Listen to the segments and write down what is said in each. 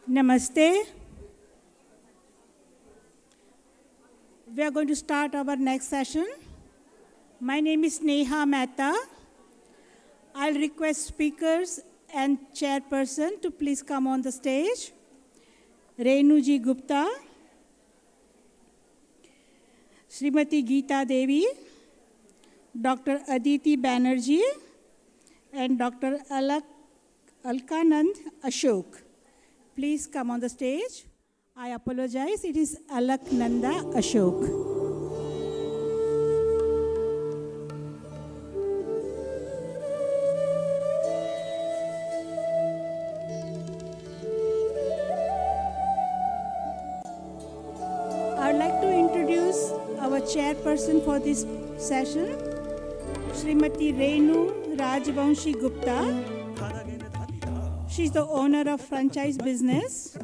Namaste. We are going to start our next session. My name is Neha Mehta. I'll request speakers and chairperson to please come on the stage. Renu Ji Gupta, Srimati Geeta Devi, Dr. Aditi Banerjee, and Dr. Alkanand Ashok. Please come on the stage. I apologize, it is Alaknanda Ashok. I would like to introduce our chairperson for this session, Srimati Renu Rajvanshi Gupta. She is the owner of franchise business.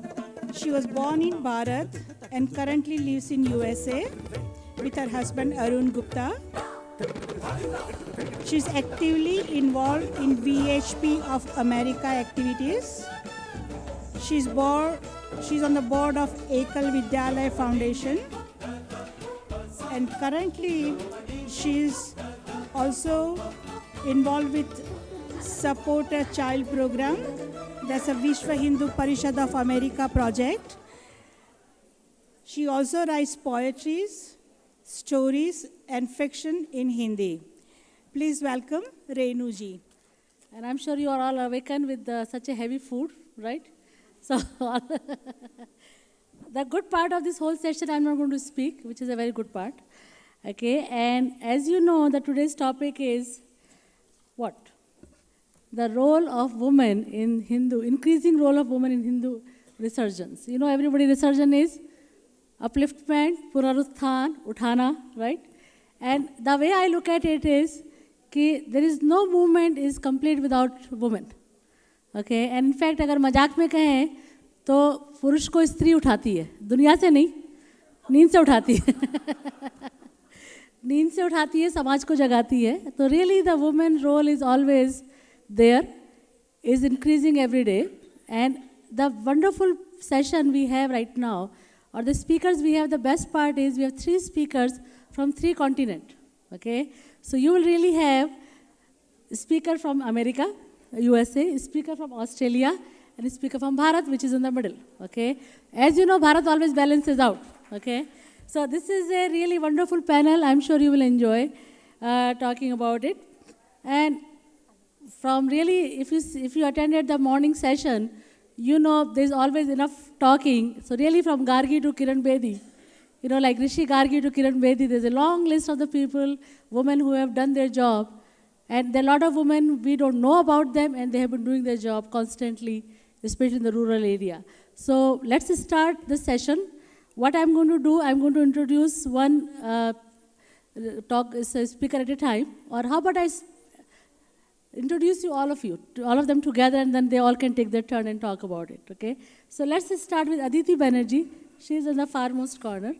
She was born in Bharat and currently lives in USA with her husband Arun Gupta. She is actively involved in VHP of America activities. She's on the board of Ekal Vidyalaya Foundation, and currently she is also involved with Support a Child program. That's a Vishwa Hindu Parishad of America project. She also writes poetries, stories, and fiction in Hindi. Please welcome Renu Ji. And I'm sure you are all awakened with such a heavy food, right? So the good part of this whole session I'm not going to speak, which is a very good part. Okay, and as you know, today's topic is what? The role of women in Hindu, increasing role of women in Hindu resurgence. You know, everybody resurgence is upliftment, puraruthan, uthana, right? And the way I look at it is that there is no movement is complete without women. Okay, and in fact, अगर मजाक में कहें तो पुरुष को स्त्री उठाती है, दुनिया से नहीं, नींद से उठाती है, नींद से उठाती है, समाज को जगाती है. तो really the woman role is always there, is increasing every day. And the wonderful session we have right now, or the speakers we have, the best part is we have 3 speakers from 3 continents. Okay, so you will really have a speaker from America, USA, a speaker from Australia, and a speaker from Bharat, which is in the middle. Okay, as you know, Bharat always balances out. Okay, so this is a really wonderful panel. I'm sure you will enjoy talking about it. And from really, if you attended the morning session, you know there's always enough talking. So really from Gargi to Kiran Bedi, you know, like Rishi Gargi to Kiran Bedi, there's a long list of the people, women who have done their job. And there are a lot of women, we don't know about them, and they have been doing their job constantly, especially in the rural area. So let's start the session. What I'm going to do, I'm going to introduce one speaker at a time. Or how about I introduce all of them together, and then they all can take their turn and talk about it, okay? So let's start with Aditi Banerjee. She is in the farmost corner.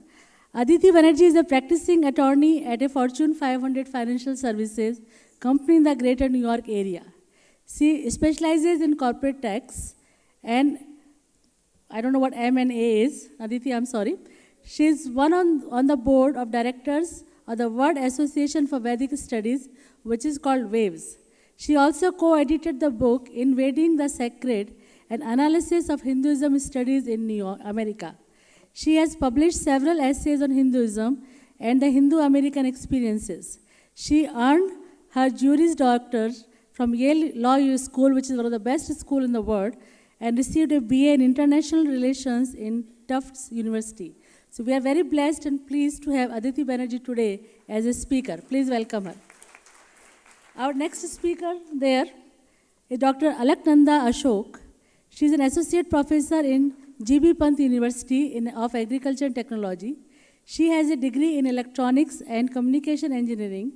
Aditi Banerjee is a practicing attorney at a Fortune 500 financial services company in the greater New York area. She specializes in corporate tax, and I don't know what M&A is. Aditi, I'm sorry. She's one on the board of directors of the World Association for Vedic Studies, which is called WAVES. She also co-edited the book Invading the Sacred, an analysis of Hinduism studies in New York, America. She has published several essays on Hinduism and the Hindu-American experiences. She earned her Juris Doctor from Yale Law School, which is one of the best schools in the world, and received a BA in International Relations in Tufts University. So we are very blessed and pleased to have Aditi Banerjee today as a speaker. Please welcome her. Our next speaker there is Dr. Alaknanda Ashok. She is an associate professor in G.B. Pant University of Agriculture and Technology. She has a degree in electronics and communication engineering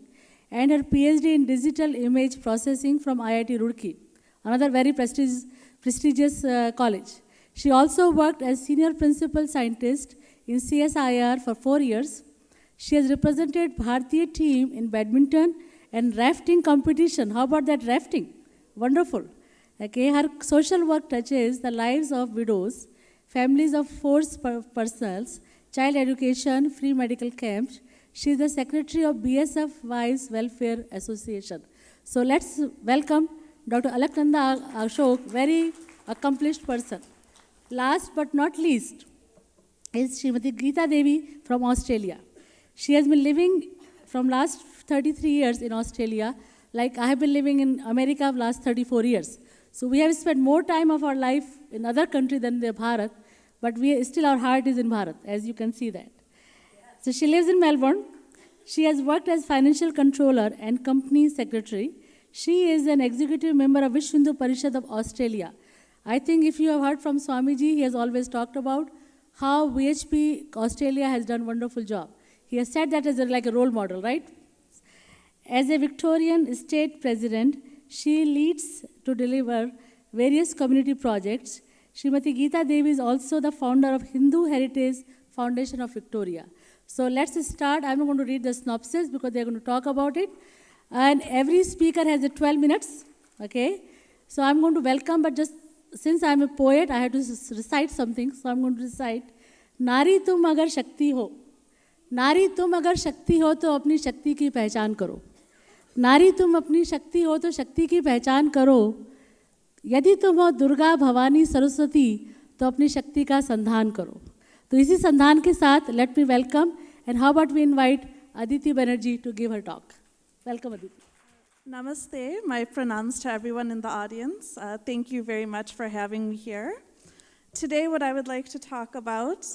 and her PhD in digital image processing from IIT Roorkee, another very prestigious college. She also worked as senior principal scientist in CSIR for 4 years. She has represented Bharatiya team in badminton and rafting competition. How about that rafting? Wonderful. Okay, her social work touches the lives of widows families of forced personnel, child education, free medical camps. She is the secretary of BSF Wives Welfare Association. So let's welcome Dr. Alaknanda Ashok, very accomplished person. Last but not least is Srimati Geeta Devi from Australia. She has been living from last 33 years in Australia, like I have been living in America last 34 years. So we have spent more time of our life in other country than the Bharat, but still our heart is in Bharat, as you can see that. So she lives in Melbourne. She has worked as financial controller and company secretary. She is an executive member of Vishwa Hindu Parishad of Australia. I think if you have heard from Swamiji, he has always talked about how VHP Australia has done a wonderful job. He has said that as like a role model, right? As a Victorian state president, she leads to deliver various community projects. Srimati Geeta Devi is also the founder of Hindu Heritage Foundation of Victoria. So let's start. I'm not going to read the synopsis because they're going to talk about it. And every speaker has 12 minutes, okay? So I'm going to welcome, but just since I'm a poet, I have to recite something. So I'm going to recite, Nari tum agar shakti ho. नारी तुम अगर शक्ति हो तो अपनी शक्ति की पहचान करो. नारी तुम अपनी शक्ति हो तो शक्ति की पहचान करो. यदि तुम हो दुर्गा भवानी सरस्वती तो अपनी शक्ति का संधान करो. तो इसी संधान के साथ let me welcome and how about we invite Aditi Banerjee to give her talk. Welcome Aditi. Namaste. My pranams to everyone in the audience. Thank you very much for having me here. Today what I would like to talk about,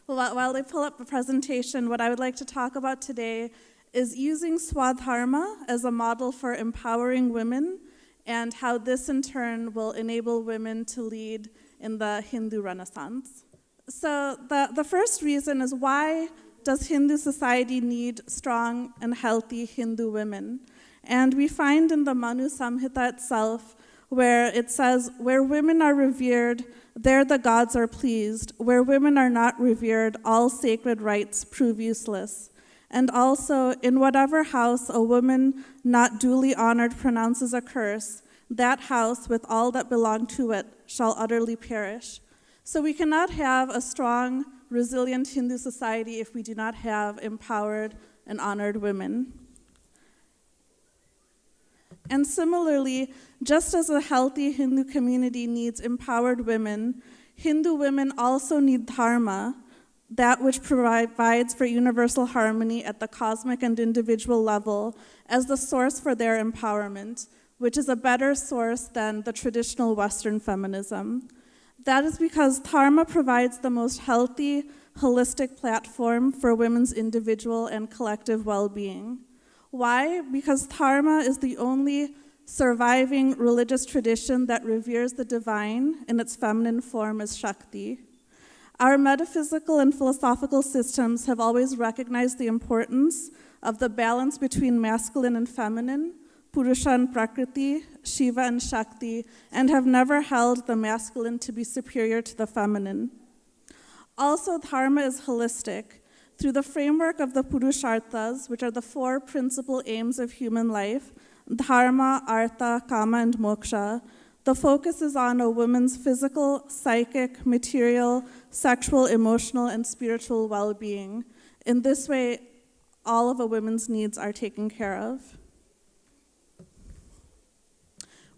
while they pull up the presentation, what I would like to talk about today is using Swadharma as a model for empowering women and how this in turn will enable women to lead in the Hindu Renaissance. So the first reason is, why does Hindu society need strong and healthy Hindu women? And we find in the Manu Samhita itself where it says, where women are revered, there the gods are pleased. Where women are not revered, all sacred rites prove useless. And also, in whatever house a woman not duly honored pronounces a curse, that house with all that belong to it shall utterly perish. So we cannot have a strong, resilient Hindu society if we do not have empowered and honored women. And similarly, just as a healthy Hindu community needs empowered women, Hindu women also need dharma, that which provides for universal harmony at the cosmic and individual level, as the source for their empowerment, which is a better source than the traditional Western feminism. That is because dharma provides the most healthy, holistic platform for women's individual and collective well-being. Why? Because dharma is the only surviving religious tradition that reveres the divine in its feminine form as Shakti. Our metaphysical and philosophical systems have always recognized the importance of the balance between masculine and feminine, Purusha and Prakriti, Shiva and Shakti, and have never held the masculine to be superior to the feminine. Also, dharma is holistic. Through the framework of the Purusharthas, which are the four principal aims of human life, dharma, artha, kama, and moksha, the focus is on a woman's physical, psychic, material, sexual, emotional, and spiritual well-being. In this way, all of a woman's needs are taken care of.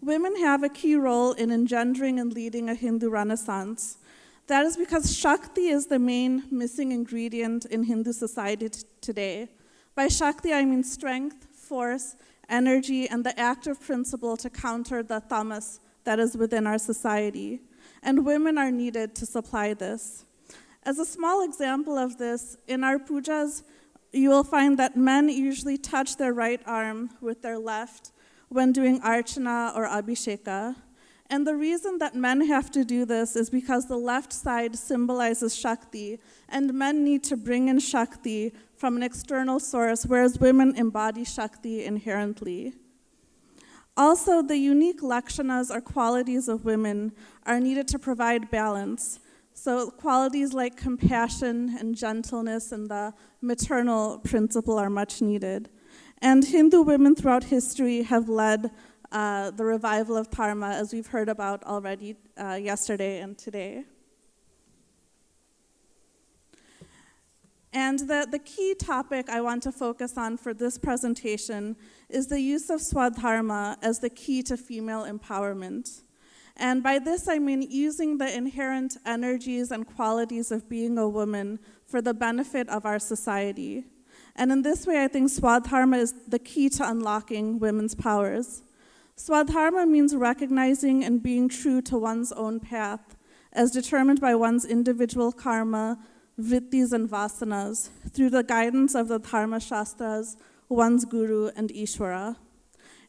Women have a key role in engendering and leading a Hindu Renaissance. That is because Shakti is the main missing ingredient in Hindu society today. By Shakti, I mean strength, force, energy, and the active principle to counter the tamas that is within our society. And women are needed to supply this. As a small example of this, in our pujas, you will find that men usually touch their right arm with their left when doing archana or abhisheka. And the reason that men have to do this is because the left side symbolizes Shakti, and men need to bring in Shakti from an external source, whereas women embody Shakti inherently. Also, the unique lakshanas or qualities of women are needed to provide balance. So qualities like compassion and gentleness and the maternal principle are much needed. And Hindu women throughout history have led the revival of Dharma, as we've heard about already yesterday and today. And the key topic I want to focus on for this presentation is the use of Swadharma as the key to female empowerment. And by this I mean using the inherent energies and qualities of being a woman for the benefit of our society. And in this way, I think Swadharma is the key to unlocking women's powers. Swadharma means recognizing and being true to one's own path, as determined by one's individual karma, vrittis, and vasanas, through the guidance of the Dharma Shastras, one's guru, and Ishvara.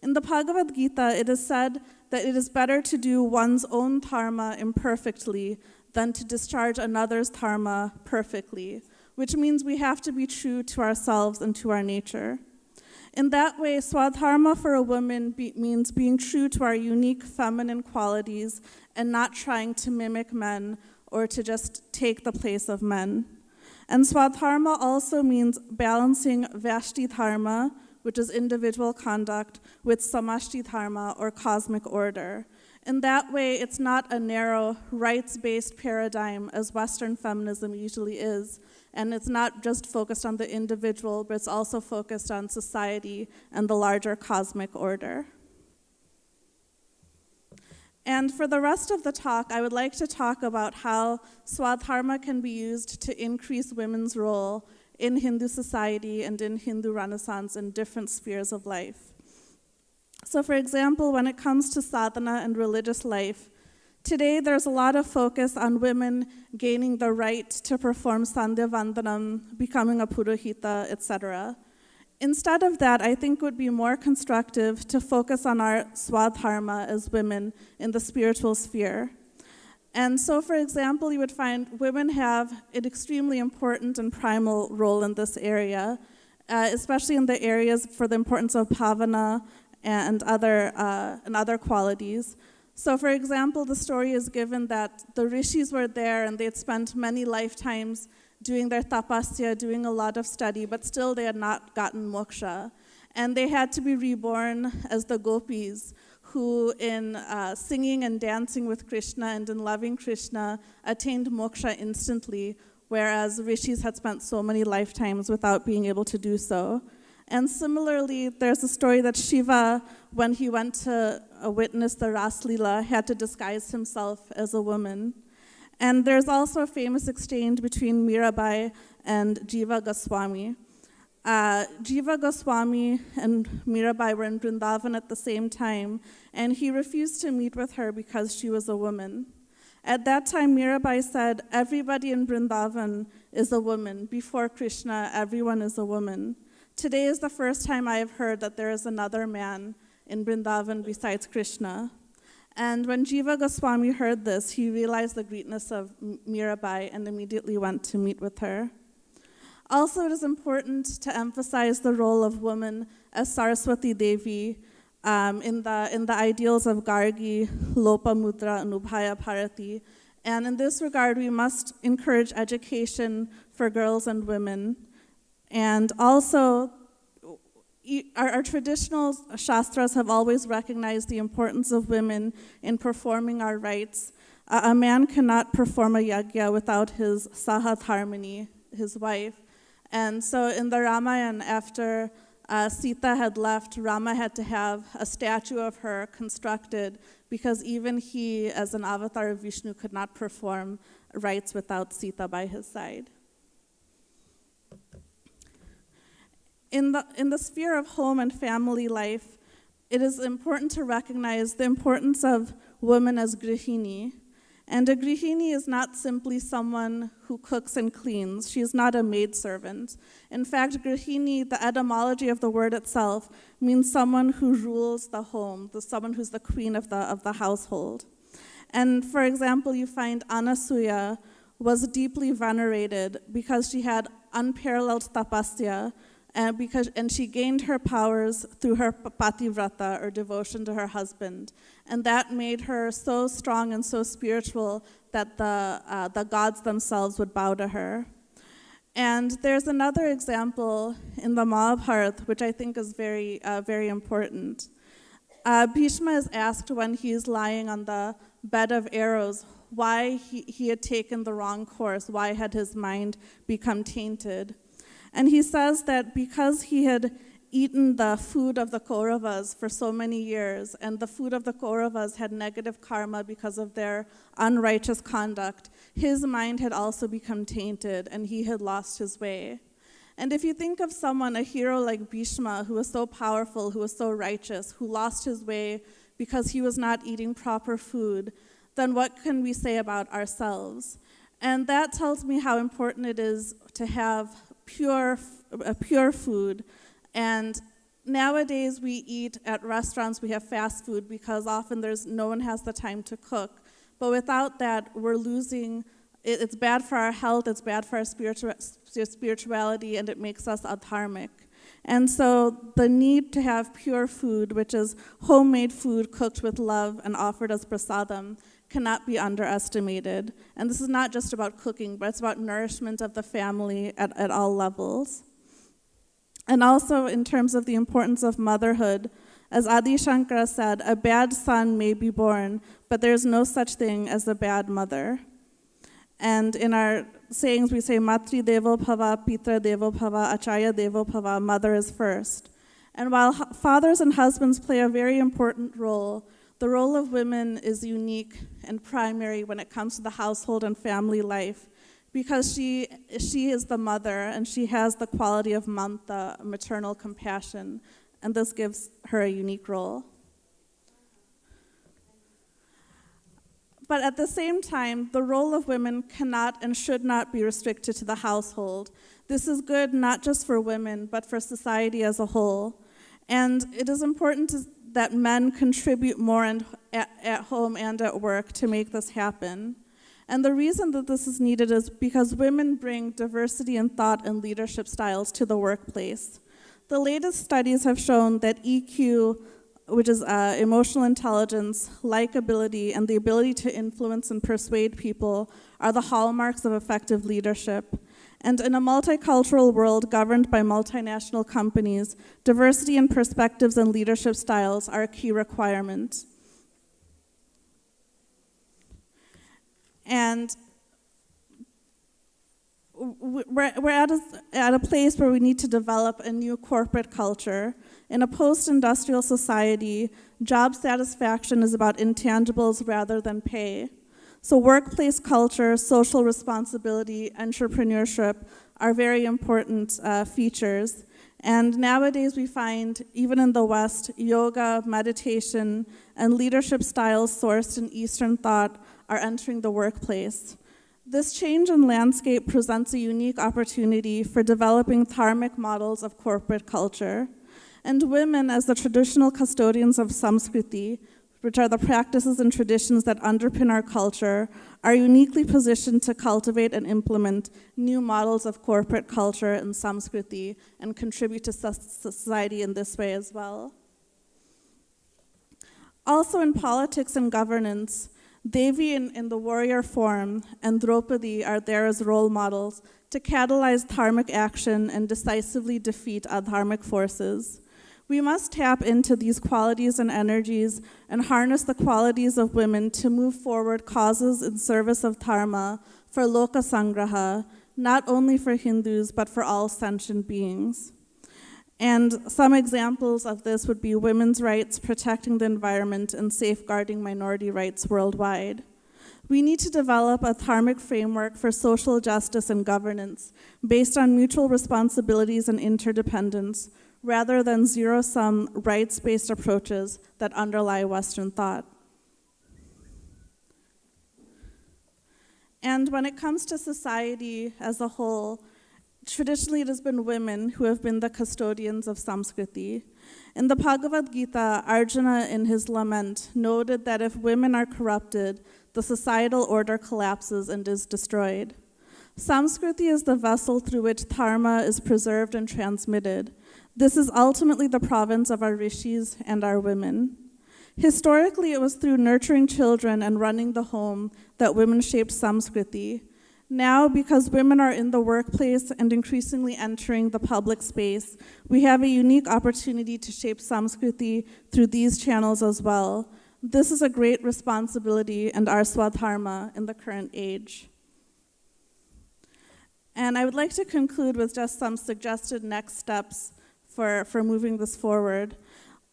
In the Bhagavad Gita, it is said that it is better to do one's own dharma imperfectly than to discharge another's dharma perfectly, which means we have to be true to ourselves and to our nature. In that way, Swadharma for a woman means being true to our unique feminine qualities and not trying to mimic men or to just take the place of men. And Swadharma also means balancing Vyashti Dharma, which is individual conduct, with Samashti Dharma, or cosmic order. In that way, it's not a narrow, rights-based paradigm as Western feminism usually is, and it's not just focused on the individual, but it's also focused on society and the larger cosmic order. And for the rest of the talk, I would like to talk about how Swadharma can be used to increase women's role in Hindu society and in Hindu Renaissance in different spheres of life. So for example, when it comes to sadhana and religious life, today there's a lot of focus on women gaining the right to perform Sandhya Vandanam, becoming a Purohita, etc. Instead of that, I think it would be more constructive to focus on our Swadharma as women in the spiritual sphere. And so, for example, you would find women have an extremely important and primal role in this area, especially in the areas for the importance of bhavana and other qualities. So, for example, the story is given that the rishis were there and they had spent many lifetimes doing their tapasya, doing a lot of study, but still they had not gotten moksha. And they had to be reborn as the gopis, who in singing and dancing with Krishna and in loving Krishna attained moksha instantly, whereas rishis had spent so many lifetimes without being able to do so. And similarly, there's a story that Shiva, when he went to witness the Ras Leela, had to disguise himself as a woman. And there's also a famous exchange between Mirabai and Jiva Goswami. Jiva Goswami and Mirabai were in Vrindavan at the same time, and he refused to meet with her because she was a woman. At that time, Mirabai said, everybody in Vrindavan is a woman. Before Krishna, everyone is a woman. Today is the first time I have heard that there is another man in Vrindavan besides Krishna. And when Jiva Goswami heard this, he realized the greatness of Mirabai and immediately went to meet with her. Also, it is important to emphasize the role of woman as Saraswati Devi in the ideals of Gargi, Lopamudra, and Ubhaya Bharati. And in this regard, we must encourage education for girls and women. And also, our traditional shastras have always recognized the importance of women in performing our rites. A man cannot perform a yajna without his sahatharmini, his wife. And so in the Ramayana, after Sita had left, Rama had to have a statue of her constructed because even he, as an avatar of Vishnu, could not perform rites without Sita by his side. In the sphere of home and family life, it is important to recognize the importance of women as grihini. And a grihini is not simply someone who cooks and cleans. She is not a maidservant. In fact, grihini, the etymology of the word itself, means someone who rules the home, someone who's the queen of the household. And for example, you find Anasuya was deeply venerated because she had unparalleled tapasya, and she gained her powers through her pativrata, or devotion to her husband. And that made her so strong and so spiritual that the gods themselves would bow to her. And there's another example in the Mahabharata, which I think is very, very important. Bhishma is asked when he's lying on the bed of arrows why he had taken the wrong course, why had his mind become tainted. And he says that because he had eaten the food of the Kauravas for so many years, and the food of the Kauravas had negative karma because of their unrighteous conduct, his mind had also become tainted, and he had lost his way. And if you think of someone, a hero like Bhishma, who was so powerful, who was so righteous, who lost his way because he was not eating proper food, then what can we say about ourselves? And that tells me how important it is to have pure food. And nowadays we eat at restaurants, we have fast food because often no one has the time to cook. But without that, we're losing, it's bad for our health, it's bad for our spirituality, and it makes us adharmic. And so the need to have pure food, which is homemade food cooked with love and offered as prasadam, cannot be underestimated. And this is not just about cooking, but it's about nourishment of the family at all levels. And also in terms of the importance of motherhood, as Adi Shankara said, a bad son may be born, but there's no such thing as a bad mother. And in our sayings, we say, Matri Devo Bhava, Pitra Devo Bhava, Acharya Devo Bhava, mother is first. And while fathers and husbands play a very important role, the role of women is unique and primary when it comes to the household and family life, because she is the mother and she has the quality of mamta, maternal compassion, and this gives her a unique role. But at the same time, the role of women cannot and should not be restricted to the household. This is good not just for women, but for society as a whole. And it is important that men contribute more at home and at work to make this happen. And the reason that this is needed is because women bring diversity in thought and leadership styles to the workplace. The latest studies have shown that EQ, which is emotional intelligence, likability, and the ability to influence and persuade people, are the hallmarks of effective leadership. And in a multicultural world governed by multinational companies, diversity in perspectives and leadership styles are a key requirement. And we're at a place where we need to develop a new corporate culture. In a post-industrial society, job satisfaction is about intangibles rather than pay. So workplace culture, social responsibility, entrepreneurship are very important features. And nowadays we find, even in the West, yoga, meditation, and leadership styles sourced in Eastern thought are entering the workplace. This change in landscape presents a unique opportunity for developing dharmic models of corporate culture. And women, as the traditional custodians of Samskriti, which are the practices and traditions that underpin our culture, are uniquely positioned to cultivate and implement new models of corporate culture and Samskriti and contribute to society in this way as well. Also in politics and governance, Devi in the warrior form and Draupadi are there as role models to catalyze dharmic action and decisively defeat adharmic forces. We must tap into these qualities and energies and harness the qualities of women to move forward causes in service of dharma for Loka Sangraha, not only for Hindus, but for all sentient beings. And some examples of this would be women's rights, protecting the environment, and safeguarding minority rights worldwide. We need to develop a dharmic framework for social justice and governance based on mutual responsibilities and interdependence, rather than zero-sum rights-based approaches that underlie Western thought. And when it comes to society as a whole, traditionally it has been women who have been the custodians of Samskriti. In the Bhagavad Gita, Arjuna in his lament noted that if women are corrupted, the societal order collapses and is destroyed. Samskriti is the vessel through which dharma is preserved and transmitted. This is ultimately the province of our rishis and our women. Historically, it was through nurturing children and running the home that women shaped Samskriti. Now, because women are in the workplace and increasingly entering the public space, we have a unique opportunity to shape Samskriti through these channels as well. This is a great responsibility and our swadharma in the current age. And I would like to conclude with just some suggested next steps for moving this forward.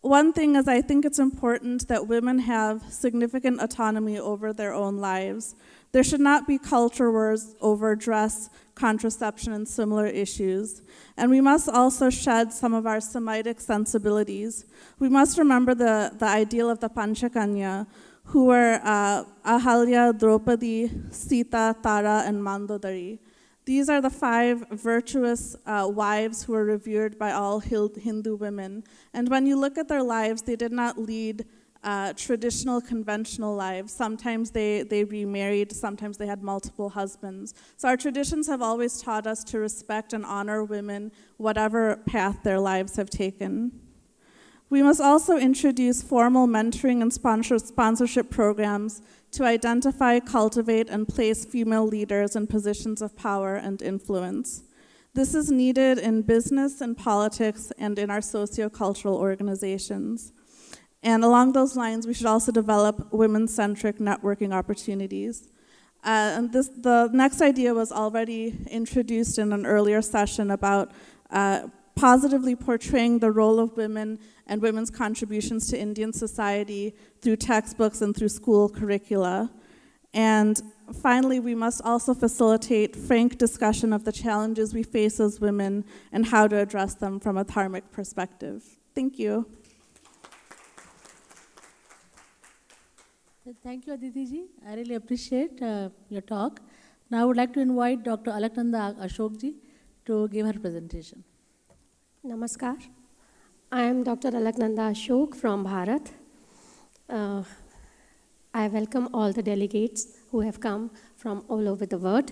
One thing is, I think it's important that women have significant autonomy over their own lives. There should not be culture wars over dress, contraception, and similar issues. And we must also shed some of our Semitic sensibilities. We must remember the ideal of the Panchakanya, who were Ahalya, Draupadi, Sita, Tara, and Mandodari. These are the 5 virtuous wives who are revered by all Hindu women. And when you look at their lives, they did not lead traditional, conventional lives. Sometimes they remarried, sometimes they had multiple husbands. So our traditions have always taught us to respect and honor women, whatever path their lives have taken. We must also introduce formal mentoring and sponsorship programs to identify, cultivate, and place female leaders in positions of power and influence. This is needed in business and politics and in our socio-cultural organizations. And along those lines, we should also develop women-centric networking opportunities. And the next idea was already introduced in an earlier session about positively portraying the role of women and women's contributions to Indian society through textbooks and through school curricula. And finally, we must also facilitate frank discussion of the challenges we face as women and how to address them from a dharmic perspective. Thank you. Thank you, Aditi ji. I really appreciate your talk. Now I would like to invite Dr. Alaknanda Ashok ji to give her presentation. Namaskar. I am Dr. Alaknanda Ashok from Bharat. I welcome all the delegates who have come from all over the world.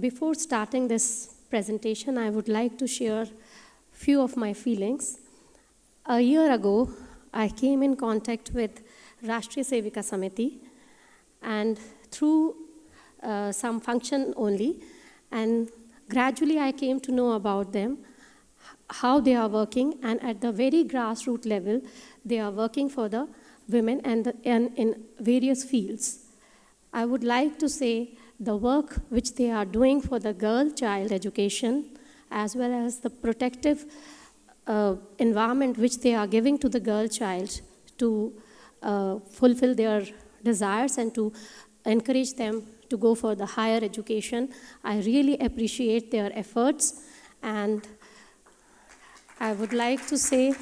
Before starting this presentation, I would like to share few of my feelings. A year ago, I came in contact with Rashtriya Sevika Samiti, and through some function only, and gradually I came to know about them, how they are working, and at the very grassroots level, they are working for the women and in various fields. I would like to say the work which they are doing for the girl-child education, as well as the protective environment which they are giving to the girl child to fulfill their desires and to encourage them to go for the higher education. I really appreciate their efforts, and I would like to say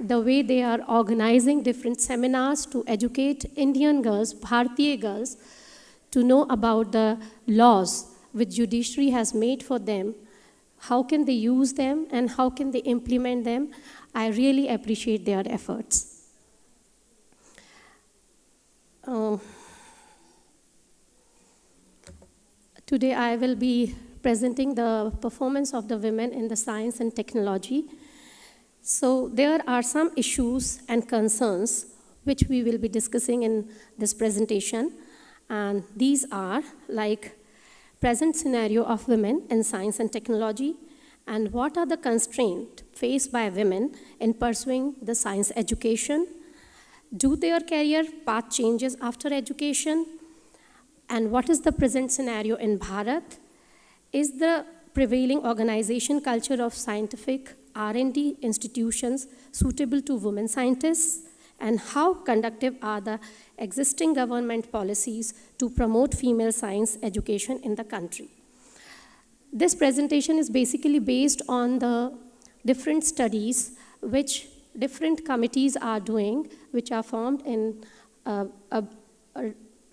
the way they are organizing different seminars to educate Indian girls, Bharatiya girls, to know about the laws which judiciary has made for them, how can they use them and how can they implement them. I really appreciate their efforts. Today I will be presenting the performance of the women in the science and technology. So there are some issues and concerns which we will be discussing in this presentation, and these are like present scenario of women in science and technology, and what are the constraints faced by women in pursuing the science education. Do their career path changes after education? And what is the present scenario in Bharat? Is the prevailing organization culture of scientific R&D institutions suitable to women scientists? And how conducive are the existing government policies to promote female science education in the country? This presentation is basically based on the different studies which different committees are doing, which are formed in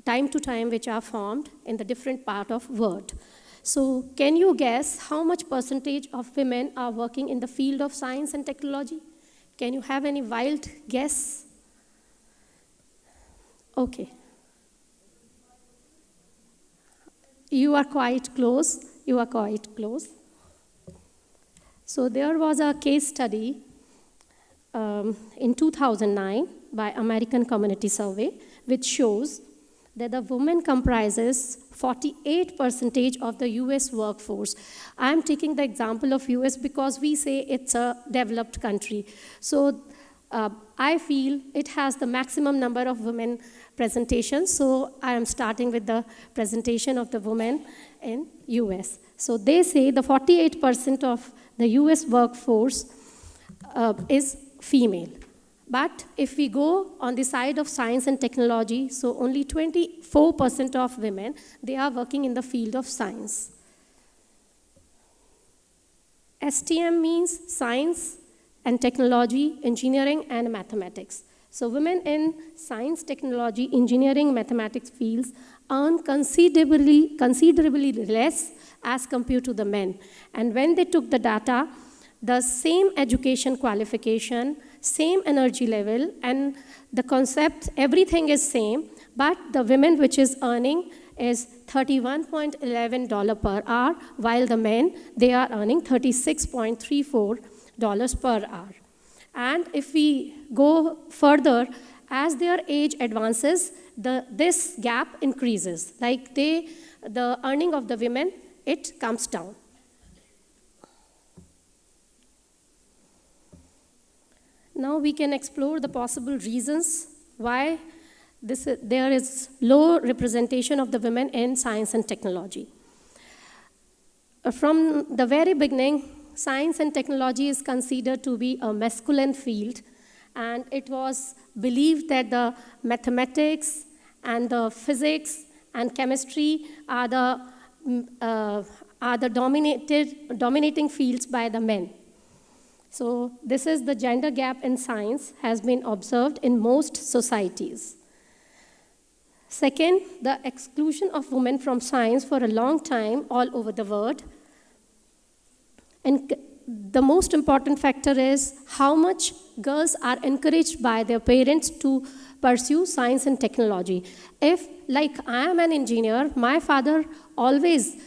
time to time, which are formed in the different part of world. So can you guess how much percentage of women are working in the field of science and technology? Can you have any wild guess? Okay. You are quite close. You are quite close. So there was a case study in 2009 by American Community Survey, which shows that the women comprises 48% of the US workforce. I'm taking the example of US because we say it's a developed country. So I feel it has the maximum number of women presentations. So I am starting with the presentation of the women in US. So they say the 48% of the US workforce is female. But if we go on the side of science and technology, so only 24% of women, they are working in the field of science. STEM means science and technology, engineering, and mathematics. So women in science, technology, engineering, mathematics fields earn considerably less as compared to the men. And when they took the data, the same education qualification, same energy level, and the concept, everything is same, but the women which is earning is $31.11 per hour, while the men, they are earning $36.34 per hour. And if we go further, as their age advances, this gap increases. Like the earning of the women, it comes down. Now we can explore the possible reasons why there is low representation of the women in science and technology. From the very beginning, science and technology is considered to be a masculine field, and it was believed that the mathematics and the physics and chemistry are the dominating fields by the men. So this is the gender gap in science has been observed in most societies. Second, the exclusion of women from science for a long time all over the world. And the most important factor is how much girls are encouraged by their parents to pursue science and technology. If, like I am an engineer, my father always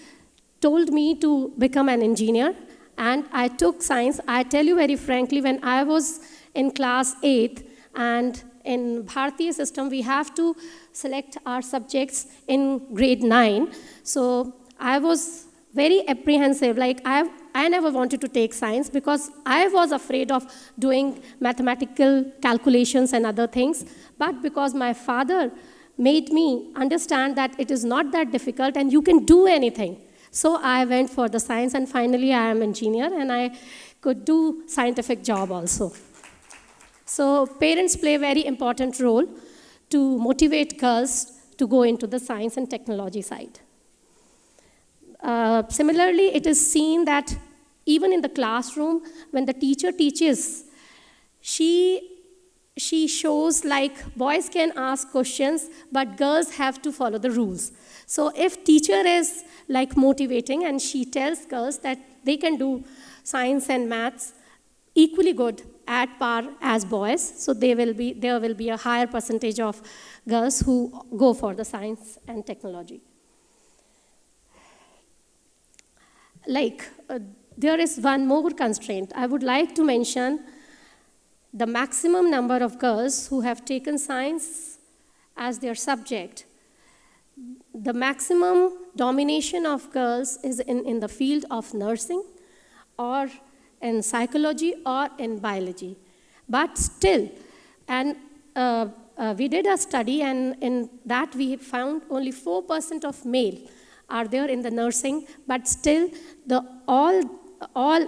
told me to become an engineer, and I took science. I tell you very frankly, when I was in class 8th, and in Bharatiya system, we have to select our subjects in grade 9. So I was very apprehensive. Like I never wanted to take science because I was afraid of doing mathematical calculations and other things. But because my father made me understand that it is not that difficult and you can do anything. So I went for the science, and finally I am an engineer, and I could do scientific job also. So parents play a very important role to motivate girls to go into the science and technology side. Similarly, it is seen that even in the classroom, when the teacher teaches, she shows like boys can ask questions, but girls have to follow the rules. So if teacher is like motivating and she tells girls that they can do science and maths equally good at par as boys, so there will be a higher percentage of girls who go for the science and technology. There is one more constraint. I would like to mention the maximum number of girls who have taken science as their subject. The maximum domination of girls is in the field of nursing or in psychology or in biology. But still, and we did a study, and in that we found only 4% of male are there in the nursing, but still the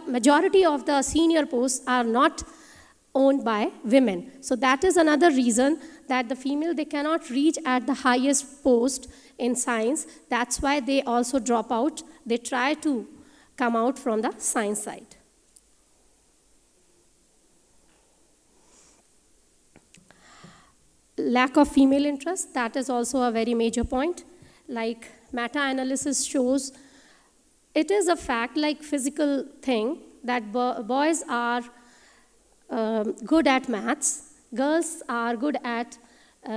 majority of the senior posts are not owned by women. So that is another reason that the female, they cannot reach at the highest post in science. That's why they also drop out. They try to come out from the science side. Lack of female interest, that is also a very major point. Like meta-analysis shows, it is a fact, like physical thing, that boys are good at maths, girls are good at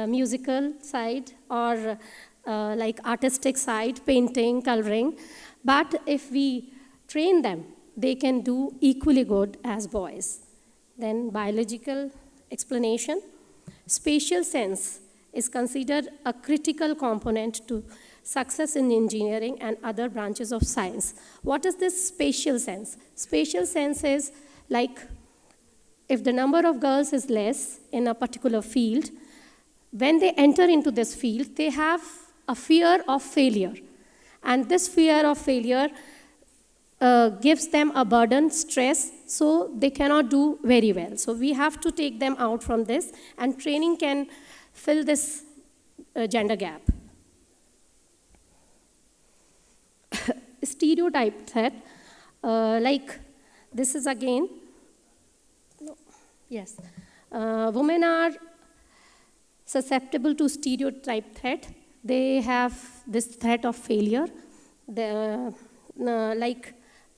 musical side or like artistic side, painting, coloring. But if we train them, they can do equally good as boys. Then biological explanation. Spatial sense is considered a critical component to success in engineering and other branches of science. What is this spatial sense? Spatial sense is like if the number of girls is less in a particular field, when they enter into this field, they have a fear of failure. And this fear of failure gives them a burden, stress, so they cannot do very well. So we have to take them out from this, and training can fill this gender gap. Stereotype threat, like this is again, no, yes, women are susceptible to stereotype threat. They have this threat of failure. Like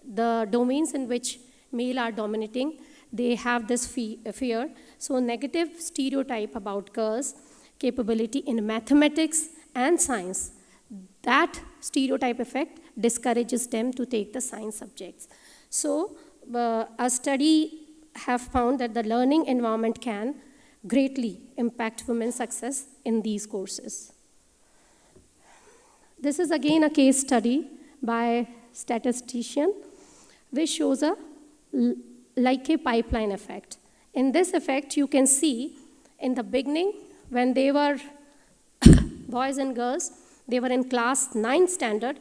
the domains in which male are dominating, they have this fear. So negative stereotype about girls' capability in mathematics and science, that stereotype effect discourages them to take the science subjects. So a study have found that the learning environment can greatly impact women's success in these courses. This is again a case study by statistician, which shows like a pipeline effect. In this effect, you can see in the beginning, when they were boys and girls, they were in class 9 standard,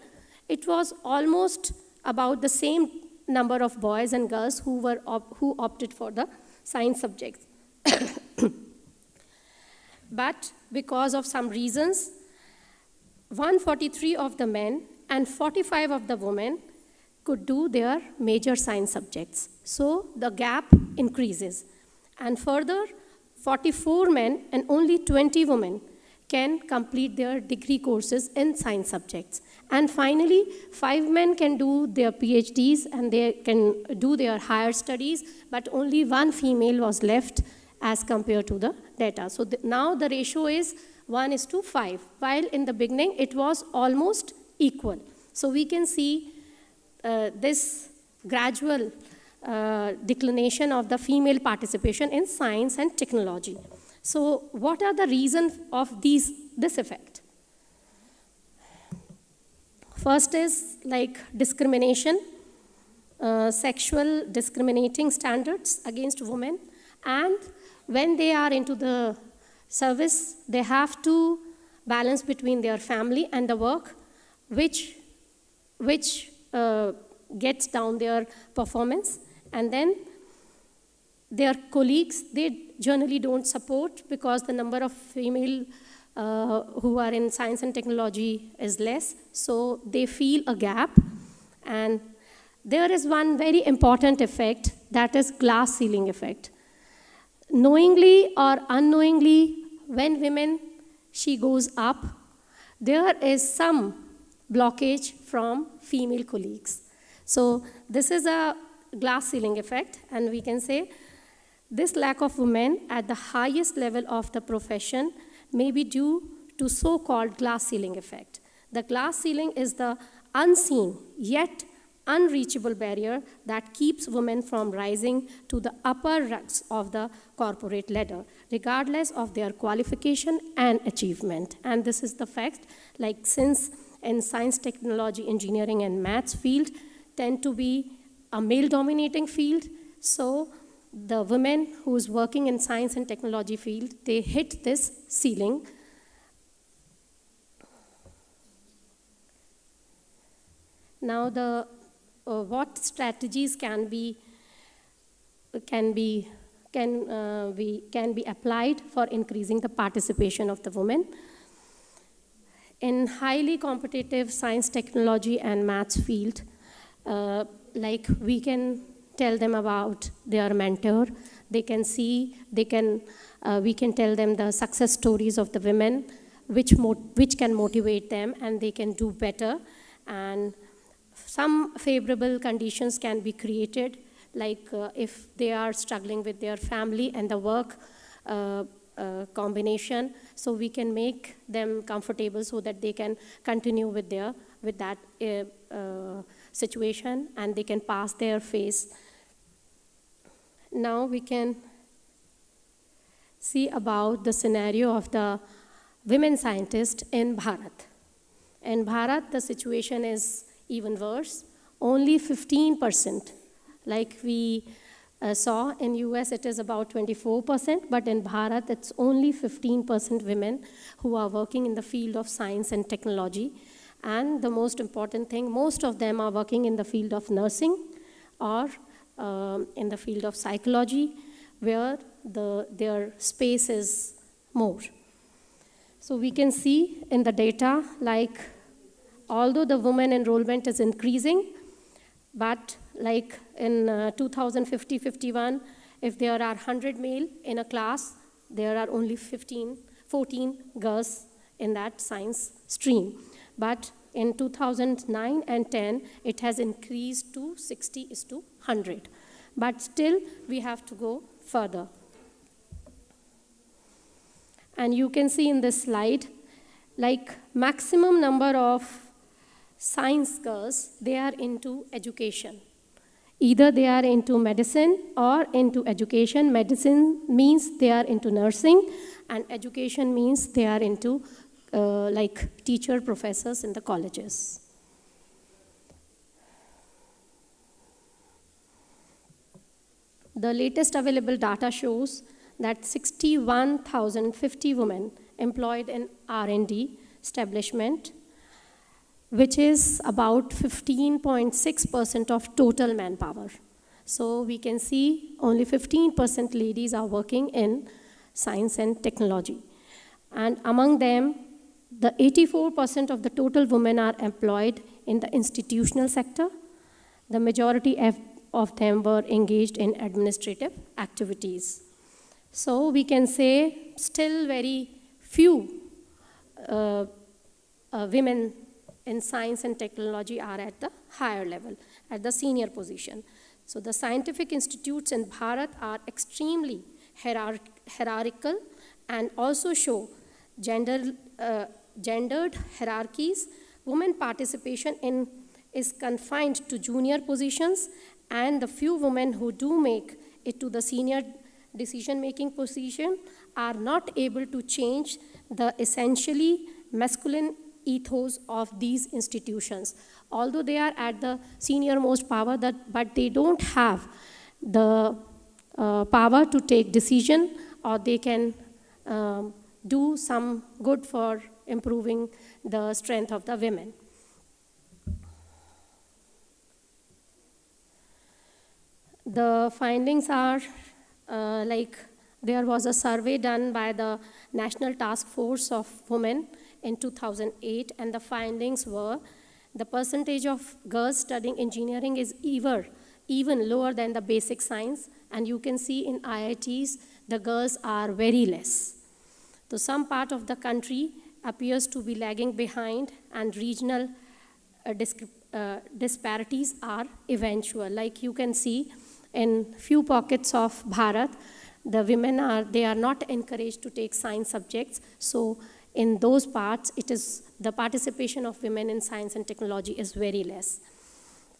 it was almost about the same number of boys and girls who opted for the science subjects. But because of some reasons, 143 of the men and 45 of the women could do their major science subjects. So the gap increases. And further, 44 men and only 20 women can complete their degree courses in science subjects. And finally, 5 men can do their PhDs and they can do their higher studies, but only 1 female was left as compared to the data. So now the ratio is 1:5, while in the beginning it was almost equal. So we can see this gradual declination of the female participation in science and technology. So what are the reasons of this effect? First is like discrimination, sexual discriminating standards against women, and when they are into the service, they have to balance between their family and the work, which gets down their performance. And then their colleagues, they generally don't support because the number of female who are in science and technology is less, so they feel a gap. And there is one very important effect, that is glass ceiling effect. Knowingly or unknowingly, when she goes up, there is some blockage from female colleagues. So this is a glass ceiling effect, and we can say this lack of women at the highest level of the profession may be due to so-called glass ceiling effect. The glass ceiling is the unseen yet unreachable barrier that keeps women from rising to the upper rungs of the corporate ladder, regardless of their qualification and achievement. And this is the fact, like since in science, technology, engineering, and maths field tend to be a male-dominating field, so the women who's working in science and technology field, they hit this ceiling. Now what strategies can be applied for increasing the participation of the women? In highly competitive science, technology, and maths field, like we can tell them about their mentor. We can tell them the success stories of the women, which can motivate them, and they can do better. And some favorable conditions can be created, like if they are struggling with their family and the work combination, so we can make them comfortable so that they can continue with that situation and they can pass their phase. Now we can see about the scenario of the women scientists in Bharat. In Bharat, the situation is even worse. Only 15%, like we saw in US, it is about 24%, but in Bharat, it's only 15% women who are working in the field of science and technology. And the most important thing, most of them are working in the field of nursing or in the field of psychology, where their space is more. So we can see in the data, like, although the women enrollment is increasing, but like in 2050-51, if there are 100 male in a class, there are only 14 girls in that science stream. But in 2009 and 10, it has increased to 60:100. But still, we have to go further. And you can see in this slide, like maximum number of science girls, they are into education. Either they are into medicine or into education. Medicine means they are into nursing, and education means they are into like teacher, professors in the colleges. The latest available data shows that 61,050 women employed in R&D establishment, which is about 15.6% of total manpower. So we can see only 15% ladies are working in science and technology. And among them, the 84% of the total women are employed in the institutional sector. The majority of them were engaged in administrative activities. So we can say still very few women in science and technology are at the higher level, at the senior position. So the scientific institutes in Bharat are extremely hierarchical and also show gendered hierarchies. Women participation is confined to junior positions, and the few women who do make it to the senior decision-making position are not able to change the essentially masculine ethos of these institutions. Although they are at the senior-most power, but they don't have the power to take decision, or they can do some good for improving the strength of the women. The findings are like there was a survey done by the National Task Force of Women in 2008, and the findings were the percentage of girls studying engineering is even lower than the basic science, and you can see in IITs the girls are very less. So some part of the country appears to be lagging behind, and regional disparities are eventual. Like you can see in few pockets of Bharat, the women are not encouraged to take science subjects. So in those parts, the participation of women in science and technology is very less.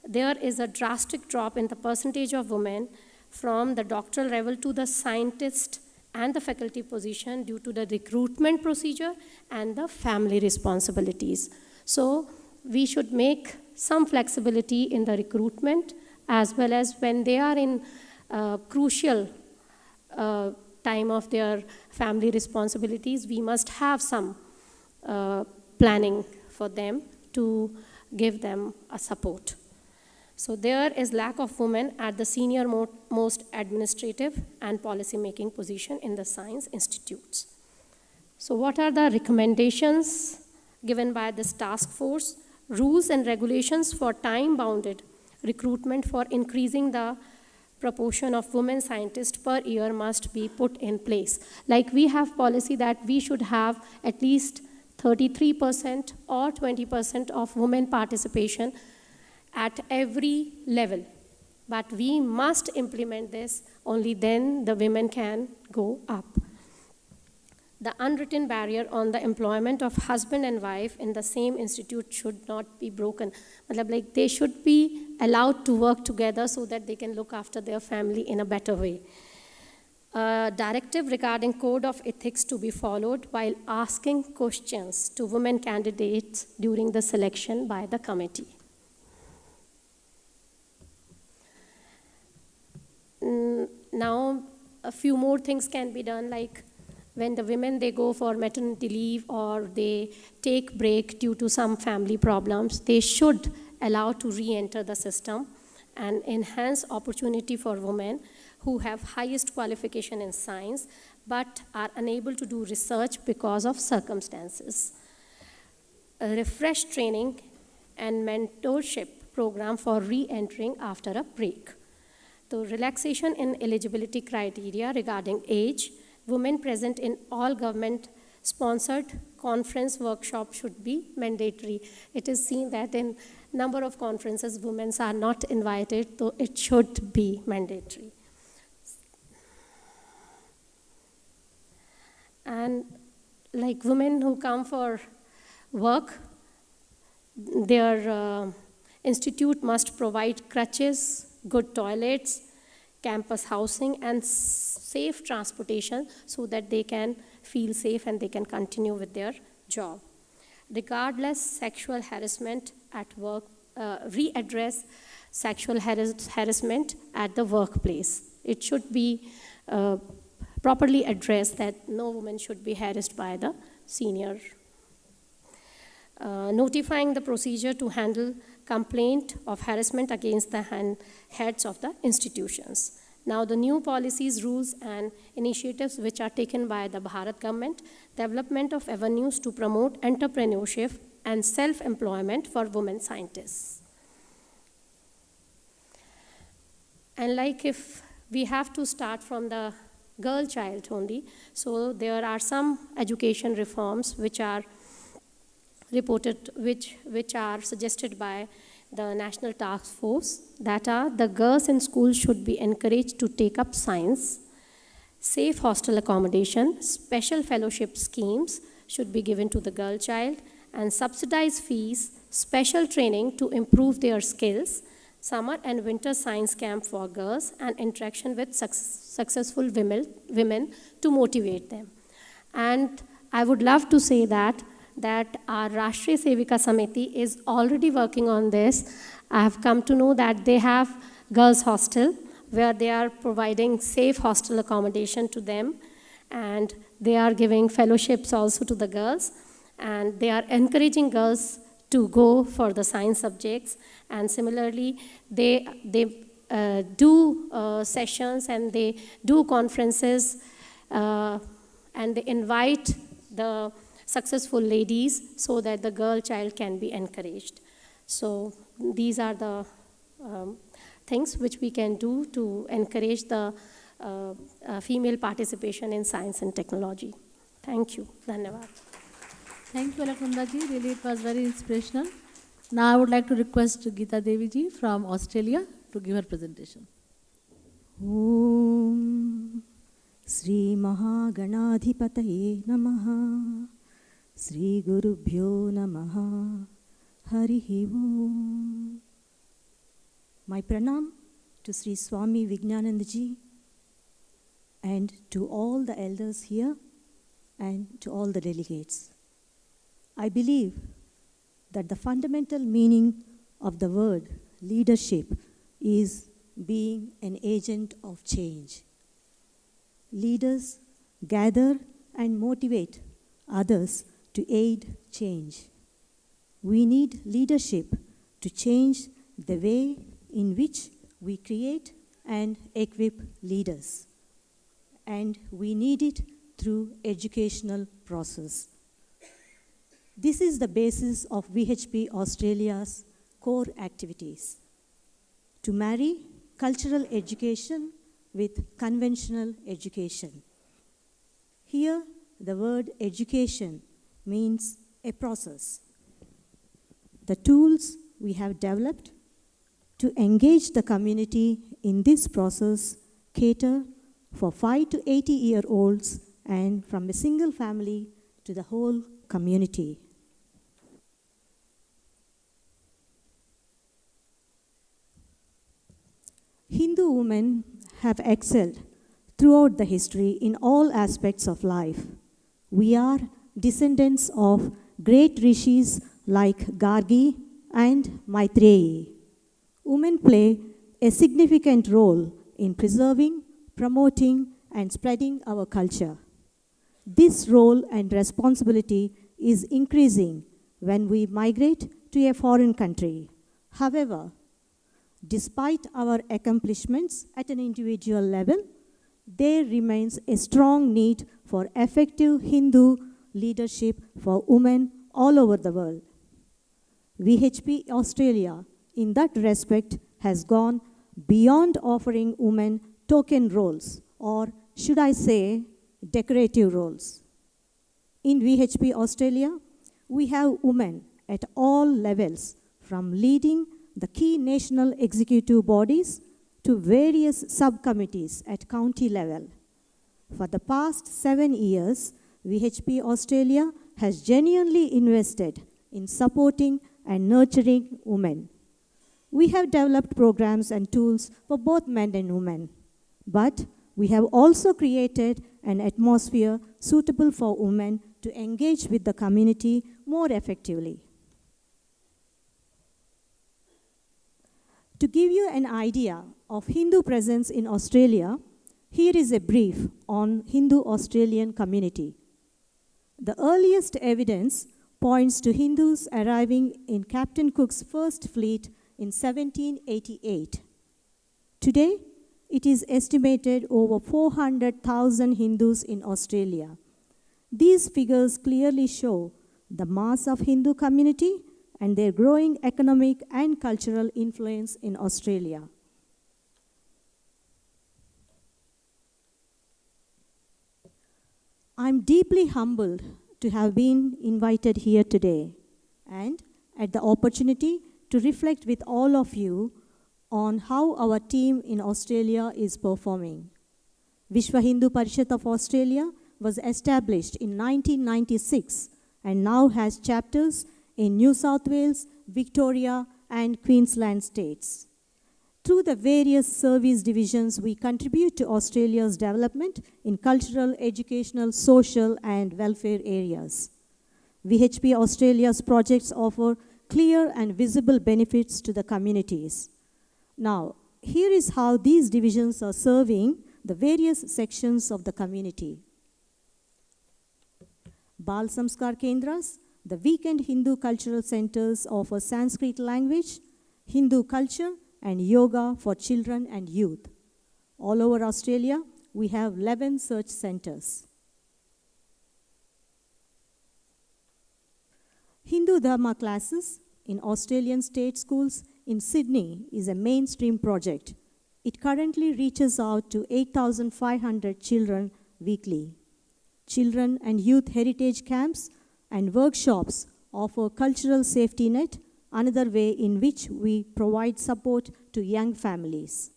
There is a drastic drop in the percentage of women from the doctoral level to the scientist and the faculty position due to the recruitment procedure and the family responsibilities. So we should make some flexibility in the recruitment, as well as when they are in crucial time of their family responsibilities, we must have some planning for them to give them a support. So there is lack of women at the senior most administrative and policy-making position in the science institutes. So what are the recommendations given by this task force? Rules and regulations for time-bounded recruitment for increasing the proportion of women scientists per year must be put in place. Like we have policy that we should have at least 33% or 20% of women participation at every level. But we must implement this, only then the women can go up. The unwritten barrier on the employment of husband and wife in the same institute should not be broken. Like they should be allowed to work together so that they can look after their family in a better way. a directive regarding code of ethics to be followed while asking questions to women candidates during the selection by the committee. Now, a few more things can be done, like when the women, they go for maternity leave or they take break due to some family problems, they should allow to re-enter the system and enhance opportunity for women who have highest qualification in science but are unable to do research because of circumstances. A refresh training and mentorship program for re-entering after a break. The relaxation in eligibility criteria regarding age, women present in all government-sponsored conference workshops should be mandatory. It is seen that in number of conferences, women are not invited, so it should be mandatory. And like women who come for work, their institute must provide crutches, good toilets, campus housing, and safe transportation so that they can feel safe and they can continue with their job. Regardless sexual harassment at work, readdress sexual harassment at the workplace. It should be properly addressed that no woman should be harassed by the senior. Notifying the procedure to handle complaint of harassment against the heads of the institutions. Now the new policies, rules, and initiatives which are taken by the Bharat government, development of avenues to promote entrepreneurship and self-employment for women scientists. And like if we have to start from the girl child only, so there are some education reforms which are reported, which are suggested by the National Task Force, that are the girls in school should be encouraged to take up science, safe hostel accommodation, special fellowship schemes should be given to the girl child, and subsidized fees, special training to improve their skills, summer and winter science camp for girls, and interaction with successful women to motivate them. And I would love to say that our Rashtriya Sevika Samiti is already working on this. I have come to know that they have girls' hostel where they are providing safe hostel accommodation to them, and they are giving fellowships also to the girls, and they are encouraging girls to go for the science subjects. And similarly, they do sessions and they do conferences, and they invite the successful ladies so that the girl child can be encouraged. So these are the things which we can do to encourage the female participation in science and technology. Thank you. Dhanyavad. Thank you, Alaknanda ji. Really, it was very inspirational. Now I would like to request Geeta Devi ji from Australia to give her presentation. Om Sri Mahaganadhipataye Namaha Sri Gurubhyo Namaha Harihi Om. My pranam to Sri Swami Vijnananda ji and to all the elders here and to all the delegates. I believe that the fundamental meaning of the word leadership is being an agent of change. Leaders gather and motivate others to aid change. We need leadership to change the way in which we create and equip leaders. And we need it through educational process. This is the basis of VHP Australia's core activities: to marry cultural education with conventional education. Here, the word education means a process. The tools we have developed to engage the community in this process cater for 5 to 80-year-olds and from a single family to the whole community. Hindu women have excelled throughout the history in all aspects of life. We are descendants of great rishis like Gargi and Maitreyi. Women play a significant role in preserving, promoting, and spreading our culture. This role and responsibility is increasing when we migrate to a foreign country. However, despite our accomplishments at an individual level, there remains a strong need for effective Hindu leadership for women all over the world. VHP Australia, in that respect, has gone beyond offering women token roles, or should I say, decorative roles. In VHP Australia, we have women at all levels, from leading the key national executive bodies to various subcommittees at county level. For the past 7 years, VHP Australia has genuinely invested in supporting and nurturing women. We have developed programs and tools for both men and women, but we have also created an atmosphere suitable for women to engage with the community more effectively. To give you an idea of Hindu presence in Australia, here is a brief on Hindu Australian community. The earliest evidence points to Hindus arriving in Captain Cook's first fleet in 1788. Today, it is estimated over 400,000 Hindus in Australia. These figures clearly show the mass of Hindu community and their growing economic and cultural influence in Australia. I'm deeply humbled to have been invited here today and at the opportunity to reflect with all of you on how our team in Australia is performing. Vishwa Hindu Parishad of Australia was established in 1996 and now has chapters in New South Wales, Victoria, and Queensland states. Through the various service divisions, we contribute to Australia's development in cultural, educational, social, and welfare areas. VHP Australia's projects offer clear and visible benefits to the communities. Now, here is how these divisions are serving the various sections of the community. Bal Samskar Kendras, the weekend Hindu cultural centers, offer Sanskrit language, Hindu culture, and yoga for children and youth. All over Australia, we have 11 such centers. Hindu Dharma classes in Australian state schools in Sydney is a mainstream project. It currently reaches out to 8,500 children weekly. Children and youth heritage camps and workshops offer cultural safety net, another way in which we provide support to young families.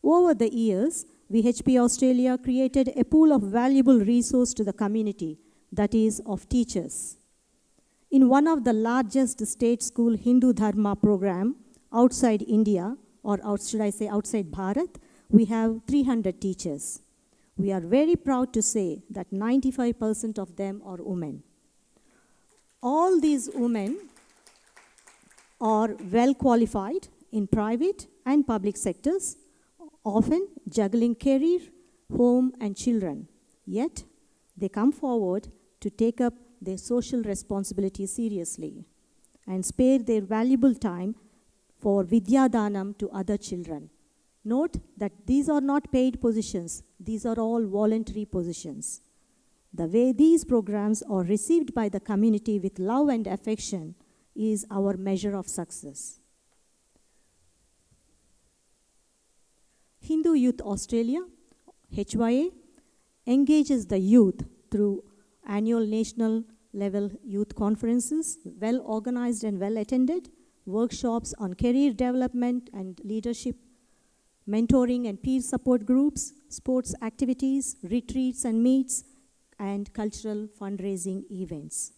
Over the years, VHP Australia created a pool of valuable resource to the community, that is, of teachers. In one of the largest state school Hindu Dharma program outside India, or should I say outside Bharat, we have 300 teachers. We are very proud to say that 95% of them are women. All these women are well qualified in private and public sectors, often juggling career, home, and children. Yet, they come forward to take up their social responsibility seriously and spare their valuable time for Vidyadanam to other children. Note that these are not paid positions. These are all voluntary positions. The way these programs are received by the community with love and affection is our measure of success. Hindu Youth Australia, HYA, engages the youth through annual national level youth conferences, well organized and well attended, workshops on career development and leadership, mentoring and peer support groups, sports activities, retreats and meets, and cultural fundraising events.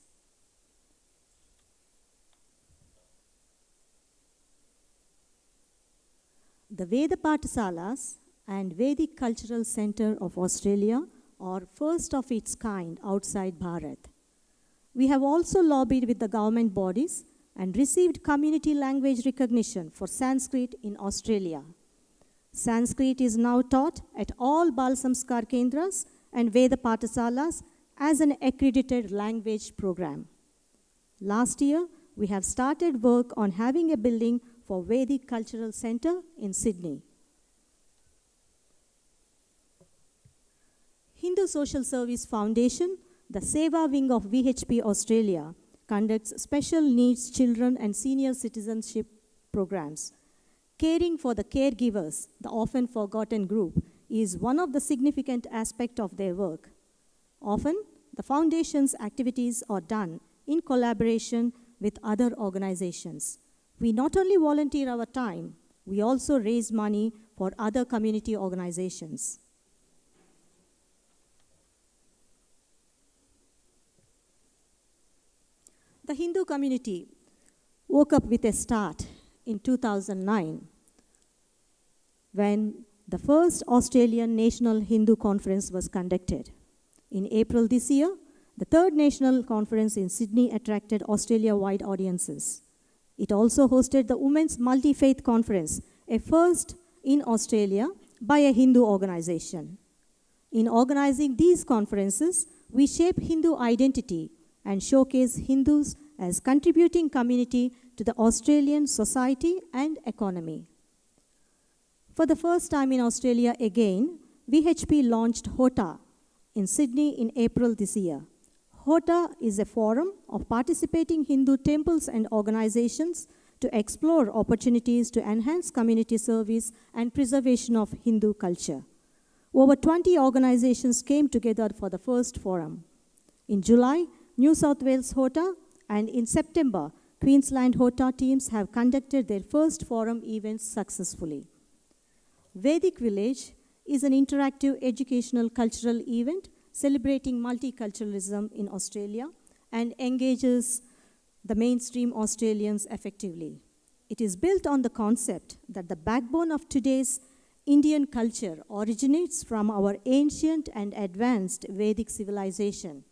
The Veda Pathsalas and Vedic Cultural Center of Australia, or first of its kind outside Bharat. We have also lobbied with the government bodies and received community language recognition for Sanskrit in Australia. Sanskrit is now taught at all Bal Samskar Kendras and Veda Pathasalas as an accredited language program. Last year, we have started work on having a building for Vedic Cultural Center in Sydney. Hindu Social Service Foundation, the Seva wing of VHP Australia, conducts special needs children and senior citizenship programs. Caring for the caregivers, the often forgotten group, is one of the significant aspects of their work. Often, the foundation's activities are done in collaboration with other organizations. We not only volunteer our time, we also raise money for other community organizations. The Hindu community woke up with a start in 2009 when the first Australian National Hindu Conference was conducted. In April this year, the third national conference in Sydney attracted Australia-wide audiences. It also hosted the Women's Multi-Faith Conference, a first in Australia by a Hindu organization. In organizing these conferences, we shape Hindu identity and showcase Hindus as contributing community to the Australian society and economy. For the first time in Australia again, VHP launched HOTA in Sydney in April this year. HOTA is a forum of participating Hindu temples and organizations to explore opportunities to enhance community service and preservation of Hindu culture. Over 20 organizations came together for the first forum. In July, New South Wales HOTA, and in September, Queensland HOTA teams have conducted their first forum events successfully. Vedic Village is an interactive educational cultural event celebrating multiculturalism in Australia and engages the mainstream Australians effectively. It is built on the concept that the backbone of today's Indian culture originates from our ancient and advanced Vedic civilization.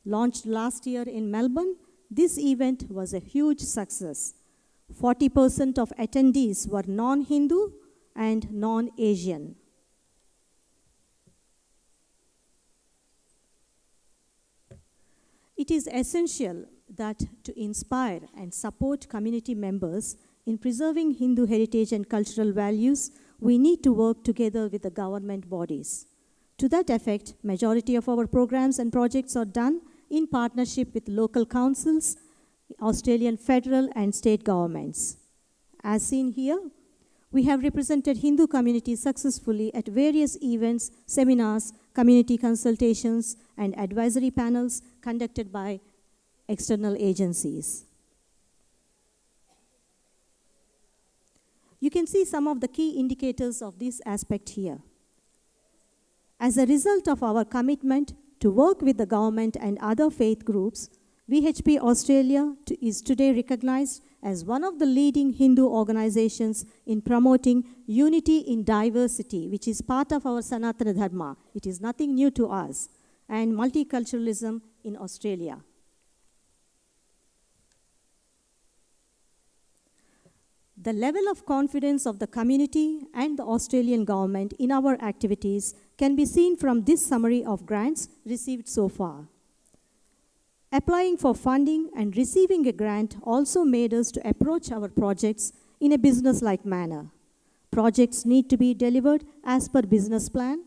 Launched last year in Melbourne, this event was a huge success. 40% of attendees were non-Hindu and non-Asian. It is essential that to inspire and support community members in preserving Hindu heritage and cultural values, we need to work together with the government bodies. To that effect, majority of our programs and projects are done in partnership with local councils, Australian federal and state governments. As seen here, we have represented Hindu communities successfully at various events, seminars, community consultations, and advisory panels conducted by external agencies. You can see some of the key indicators of this aspect here. As a result of our commitment to work with the government and other faith groups, VHP Australia is today recognized as one of the leading Hindu organizations in promoting unity in diversity, which is part of our Sanatana Dharma. It is nothing new to us, and multiculturalism in Australia. The level of confidence of the community and the Australian government in our activities can be seen from this summary of grants received so far. Applying for funding and receiving a grant also made us to approach our projects in a business-like manner. Projects need to be delivered as per business plan.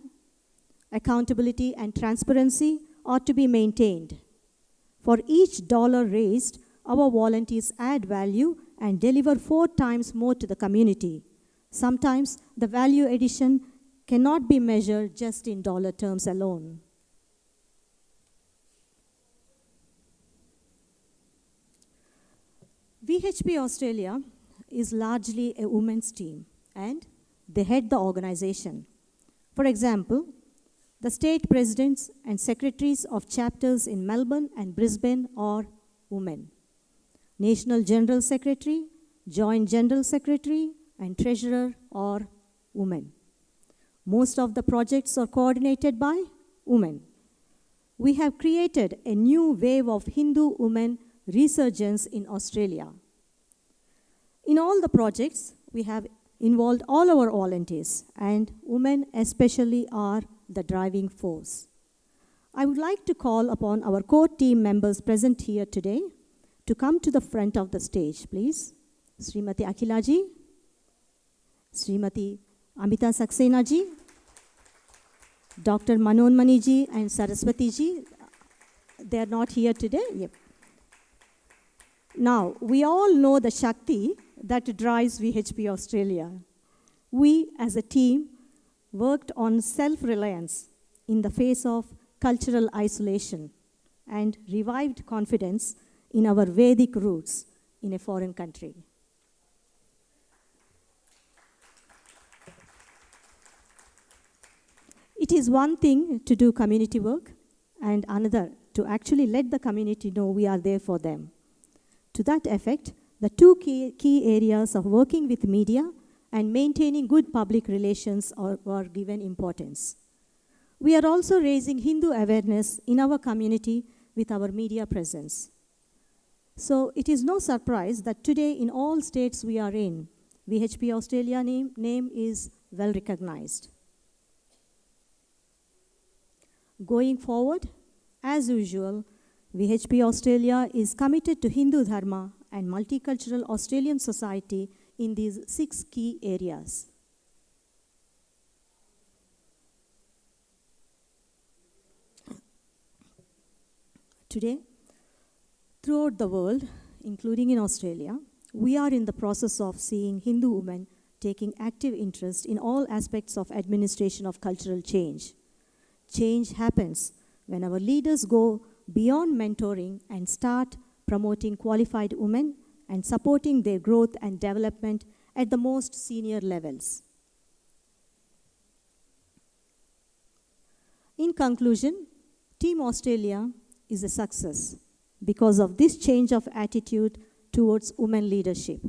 Accountability and transparency are to be maintained. For each dollar raised, our volunteers add value and deliver 4 times more to the community. Sometimes the value addition cannot be measured just in dollar terms alone. VHP Australia is largely a women's team, and they head the organization. For example, the state presidents and secretaries of chapters in Melbourne and Brisbane are women. National General Secretary, Joint General Secretary, and Treasurer are women. Most of the projects are coordinated by women. We have created a new wave of Hindu women resurgence in Australia. In all the projects, we have involved all our volunteers, and women especially are the driving force. I would like to call upon our core team members present here today to come to the front of the stage, please. Srimati Akhila ji, Srimati Amita Saxena ji, Dr. Manonmani ji and Saraswati ji. They are not here today. Yep. Now, we all know the Shakti that drives VHP Australia. We, as a team, worked on self-reliance in the face of cultural isolation and revived confidence in our Vedic roots in a foreign country. It is one thing to do community work and another to actually let the community know we are there for them. To that effect, the two key areas of working with media and maintaining good public relations were given importance. We are also raising Hindu awareness in our community with our media presence. So it is no surprise that today in all states we are in, VHP Australia name is well recognized. Going forward, as usual, VHP Australia is committed to Hindu Dharma and multicultural Australian society in these 6 key areas. Today, throughout the world, including in Australia, we are in the process of seeing Hindu women taking active interest in all aspects of administration of cultural change. Change happens when our leaders go beyond mentoring and start promoting qualified women and supporting their growth and development at the most senior levels. In conclusion, Team Australia is a success because of this change of attitude towards women leadership.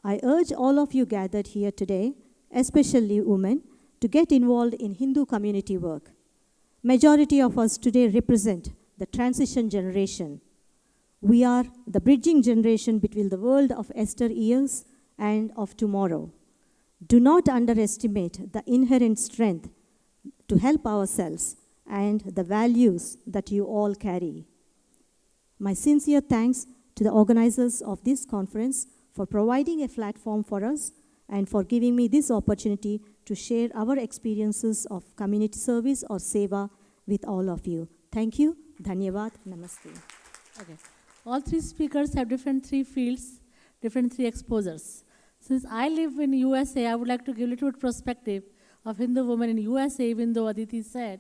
I urge all of you gathered here today, especially women, to get involved in Hindu community work. Majority of us today represent the transition generation. We are the bridging generation between the world of yesteryears and of tomorrow. Do not underestimate the inherent strength to help ourselves and the values that you all carry. My sincere thanks to the organizers of this conference for providing a platform for us and for giving me this opportunity to share our experiences of community service or seva with all of you. Thank you. Dhanyavad. Namaste. Okay. All 3 speakers have different 3 fields, different 3 exposures. Since I live in USA, I would like to give a little bit perspective of Hindu women in USA, even though Aditi said.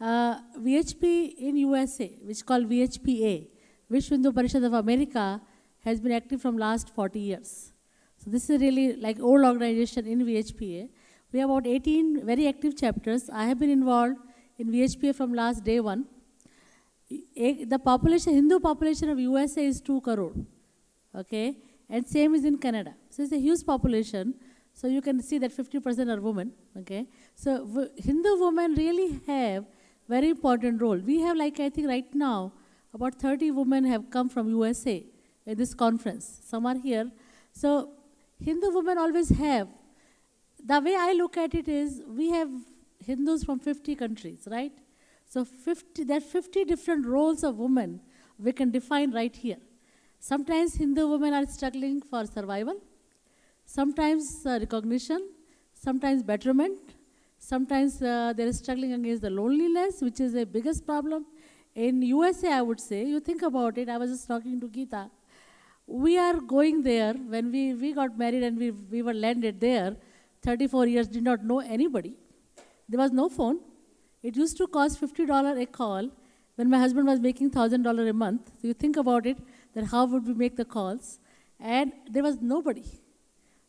VHP in USA, which is called VHPA, Vishwa Hindu Parishad of America, has been active from last 40 years. So this is really like old organization in VHPA. We have about 18 very active chapters. I have been involved in VHPA from last day 1. The population, Hindu population of USA is 2 crore, okay? And same is in Canada. So it's a huge population. So you can see that 50% are women, okay? So Hindu women really have very important role. We have, like, I think right now, about 30 women have come from USA in this conference. Some are here. So Hindu women always have. The way I look at it is, we have Hindus from 50 countries, right? So there are 50 different roles of women we can define right here. Sometimes Hindu women are struggling for survival, sometimes recognition, sometimes betterment, sometimes they're struggling against the loneliness, which is the biggest problem. In USA, I would say, you think about it, I was just talking to Geeta. We are going there, when we got married and we were landed there, 34 years, did not know anybody. There was no phone. It used to cost $50 a call when my husband was making $1,000 a month. So you think about it, that how would we make the calls? And there was nobody.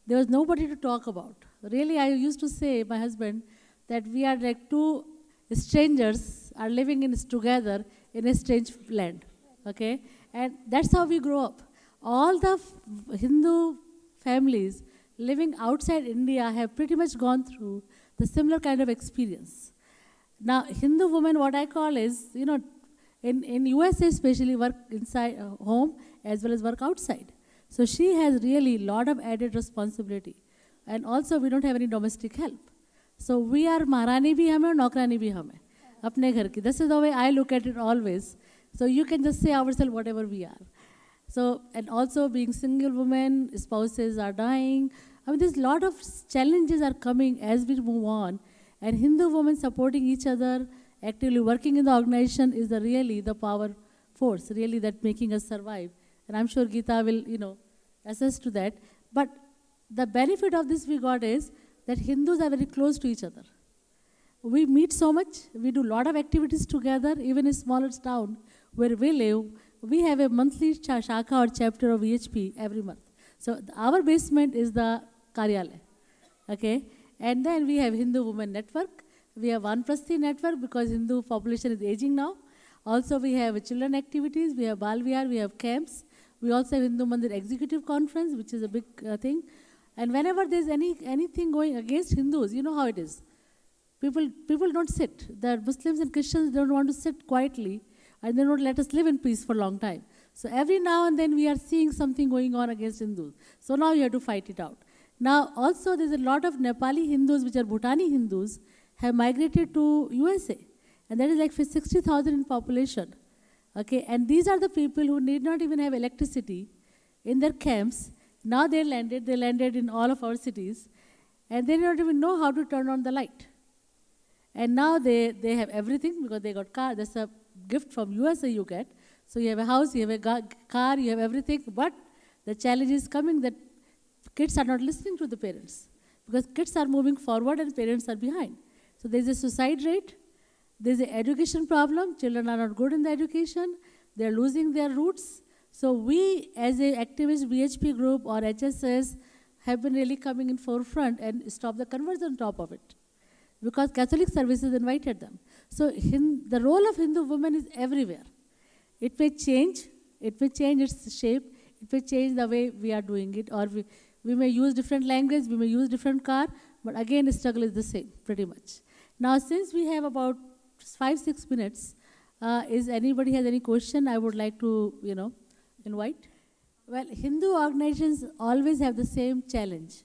There was nobody to talk about. Really, I used to say, my husband, that we are like 2 strangers are living together in a strange land, okay? And that's how we grow up. All the Hindu families living outside India have pretty much gone through the similar kind of experience. Now, Hindu women, what I call is, in USA especially, work inside home as well as work outside. So she has really a lot of added responsibility. And also, we don't have any domestic help. So we are Maharani bhi hum hai aur Naukrani bhi hum hai, apne ghar ki. This is the way I look at it always. So you can just say ourselves whatever we are. So, and also being single women, spouses are dying. I mean, there's a lot of challenges are coming as we move on. And Hindu women supporting each other, actively working in the organization is really the power force, really that making us survive. And I'm sure Geeta will, assist to that. But the benefit of this we got is that Hindus are very close to each other. We meet so much, we do a lot of activities together, even in smaller town where we live, we have a monthly shaka or chapter of VHP every month. So our basement is the Karyalaya, okay? And then we have Hindu Women Network. We have Vanprasthi Network because Hindu population is aging now. Also we have children activities, we have Bal Vihar, we have camps. We also have Hindu Mandir Executive Conference, which is a big thing. And whenever there's anything going against Hindus, you know how it is. People don't sit. The Muslims and Christians don't want to sit quietly and they don't let us live in peace for a long time. So every now and then we are seeing something going on against Hindus. So now you have to fight it out. Now also there's a lot of Nepali Hindus, which are Bhutani Hindus, have migrated to USA. And that is like 60,000 in population. Okay, and these are the people who need not even have electricity in their camps. Now they landed in all of our cities, and they don't even know how to turn on the light. And now they have everything because they got car. That's a gift from USA you get. So you have a house, you have a car, you have everything. But the challenge is coming that kids are not listening to the parents because kids are moving forward and parents are behind. So there's a suicide rate. There's an education problem. Children are not good in the education. They're losing their roots. So we, as an activist VHP group or HSS, have been really coming in forefront and stop the conversion on top of it, because Catholic services invited them. So the role of Hindu women is everywhere. It may change its shape, it may change the way we are doing it, or we may use different language, we may use different car, but again the struggle is the same, pretty much. Now since we have about 5-6 minutes, is anybody has any question I would like to, invite? Well, Hindu organizations always have the same challenge,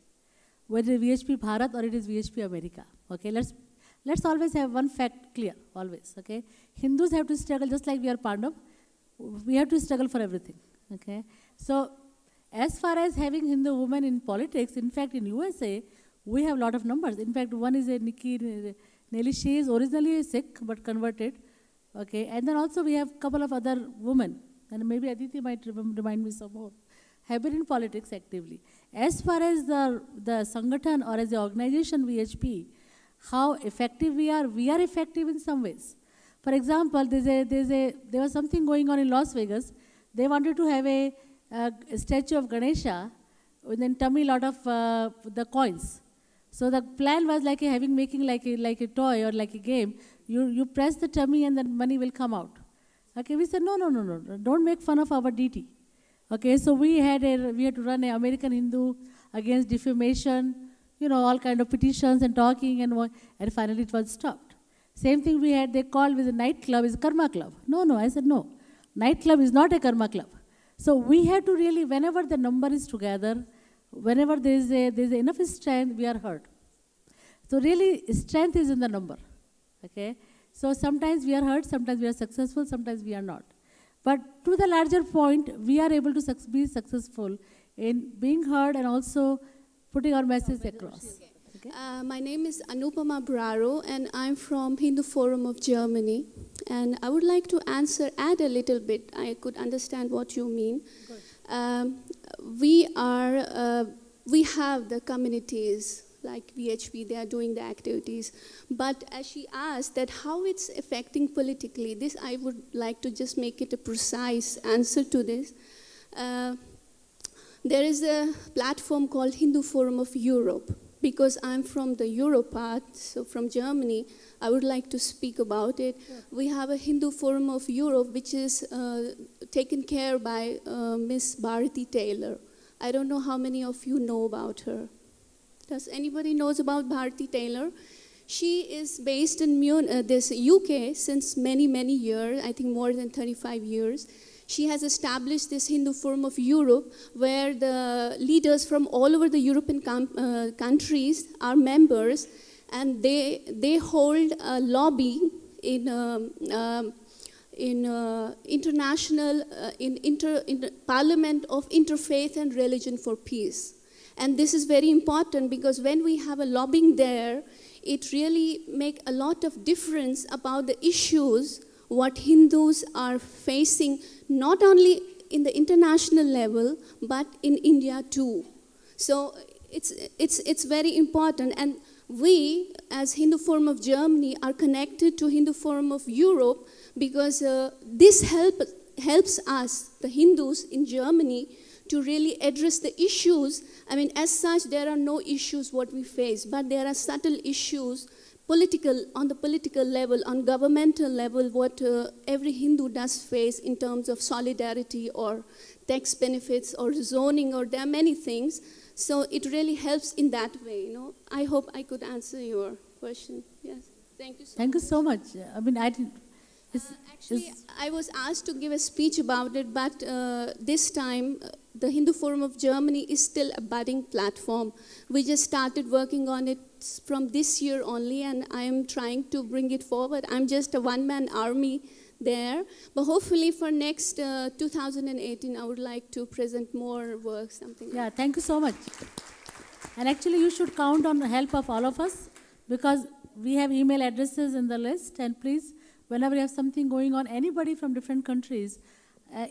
whether it is VHP Bharat or it is VHP America. Okay, let's always have one fact clear, always. Okay, Hindus have to struggle just like we are Pandav. We have to struggle for everything. Okay, so as far as having Hindu women in politics, in fact, in USA, we have a lot of numbers. In fact, one is a Nikki Nelly. She is originally Sikh but converted. Okay, and then also we have a couple of other women, and maybe Aditi might remind me some more, have been in politics actively. As far as the Sangathan or as the organization VHP, how effective we are effective in some ways. For example, there was something going on in Las Vegas. They wanted to have a statue of Ganesha and then tummy a lot of the coins. So the plan was making like a toy or like a game. You press the tummy and then money will come out. Okay, we said no, don't make fun of our deity. Okay, so we had to run an American Hindu against defamation, all kind of petitions and talking, and finally it was stopped. Same thing they called with a nightclub is a karma club. No, I said no. Nightclub is not a karma club. So we have to really, whenever the number is together, whenever there's enough strength, we are heard. So really, strength is in the number. Okay? So sometimes we are heard, sometimes we are successful, sometimes we are not. But to the larger point, we are able to be successful in being heard and also putting our message across. Okay? My name is Anupama Braro, and I'm from Hindu Forum of Germany. And I would like to add a little bit. I could understand what you mean. We have the communities like VHP, they are doing the activities. But as she asked that how it's affecting politically, this I would like to just make it a precise answer to this. There is a platform called Hindu Forum of Europe. Because I'm from the Euro part, so from Germany, I would like to speak about it. Yeah. We have a Hindu Forum of Europe, which is taken care by Miss Bharati Taylor. I don't know how many of you know about her. Does anybody knows about Bharati Taylor? She is based in this UK since many, many years, I think more than 35 years. She has established this Hindu Forum of Europe, where the leaders from all over the European countries are members, and they hold a lobby in international in Parliament of Interfaith and Religion for Peace. And this is very important because when we have a lobbying there, it really make a lot of difference about the issues what Hindus are facing, not only in the international level, but in India too. So it's very important. And we, as Hindu Forum of Germany, are connected to Hindu Forum of Europe because this helps us, the Hindus in Germany, to really address the issues. I mean, as such, there are no issues what we face, but there are subtle issues, on the political level, on governmental level, what every Hindu does face in terms of solidarity or tax benefits or zoning, or there are many things. So it really helps in that way, you know. I hope I could answer your question. Yes, thank you so much. Thank you so much. I mean, Actually, I was asked to give a speech about it, but this time, the Hindu Forum of Germany is still a budding platform. We just started working on it from this year only, and I am trying to bring it forward. I'm just a one-man army there, but hopefully for next 2018, I would like to present more work, something like that. Thank you so much. And actually, you should count on the help of all of us, because we have email addresses in the list, and please, whenever you have something going on, anybody from different countries,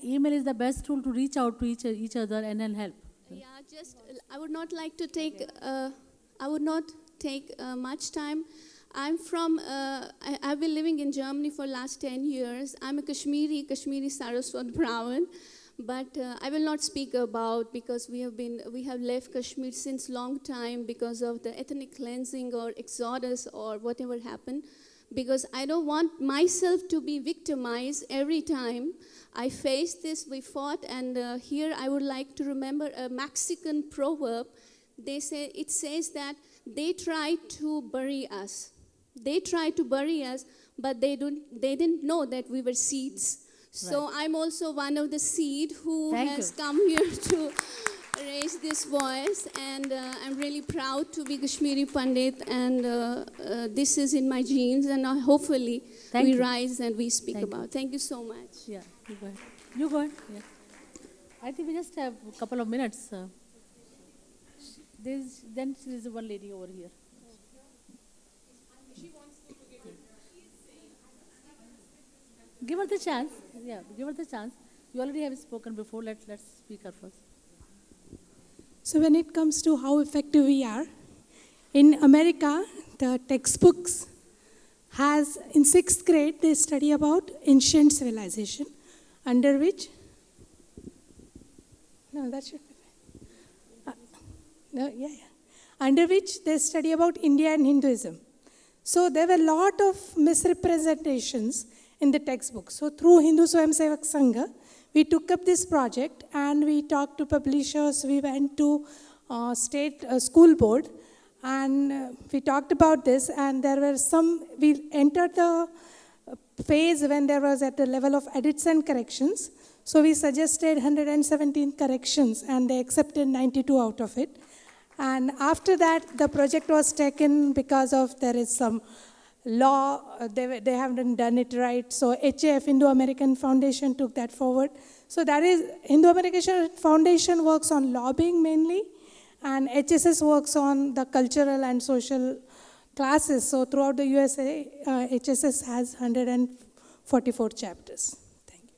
email is the best tool to reach out to each other and then help. Yeah, I would not like to take, much time. I'm from, I've been living in Germany for last 10 years. I'm a Kashmiri Saraswat Brahmin, but I will not speak about, because we have left Kashmir since long time because of the ethnic cleansing or exodus or whatever happened. Because I don't want myself to be victimized every time I face this. We fought, and here I would like to remember a Mexican proverb. It says that they tried to bury us. They tried to bury us, but they didn't know that we were seeds. So right. I'm also one of the seed who has come here to raise this voice, and I'm really proud to be Kashmiri Pandit, and this is in my genes, and hopefully we rise and we speak about. Thank you so much. Yeah, you go ahead. You go ahead. Yeah. I think we just have a couple of minutes. There's one lady over here. Give her the chance. Yeah, give her the chance. You already have spoken before. Let's speak her first. So when it comes to how effective we are, in America, the textbooks has, in 6th grade, they study about ancient civilization, under which, under which they study about India and Hinduism. So there were a lot of misrepresentations in the textbook. So through Hindu Swayamsevak Sangha, we took up this project and we talked to publishers. We went to state school board and we talked about this, and there were we entered the phase when there was at the level of edits and corrections. So we suggested 117 corrections and they accepted 92 out of it. And after that, the project was taken because of there is some law, they haven't done it right. So HAF, Indo-American Foundation, took that forward. So that is, Indo-American Foundation works on lobbying mainly, and HSS works on the cultural and social classes. So throughout the USA, HSS has 144 chapters. Thank you.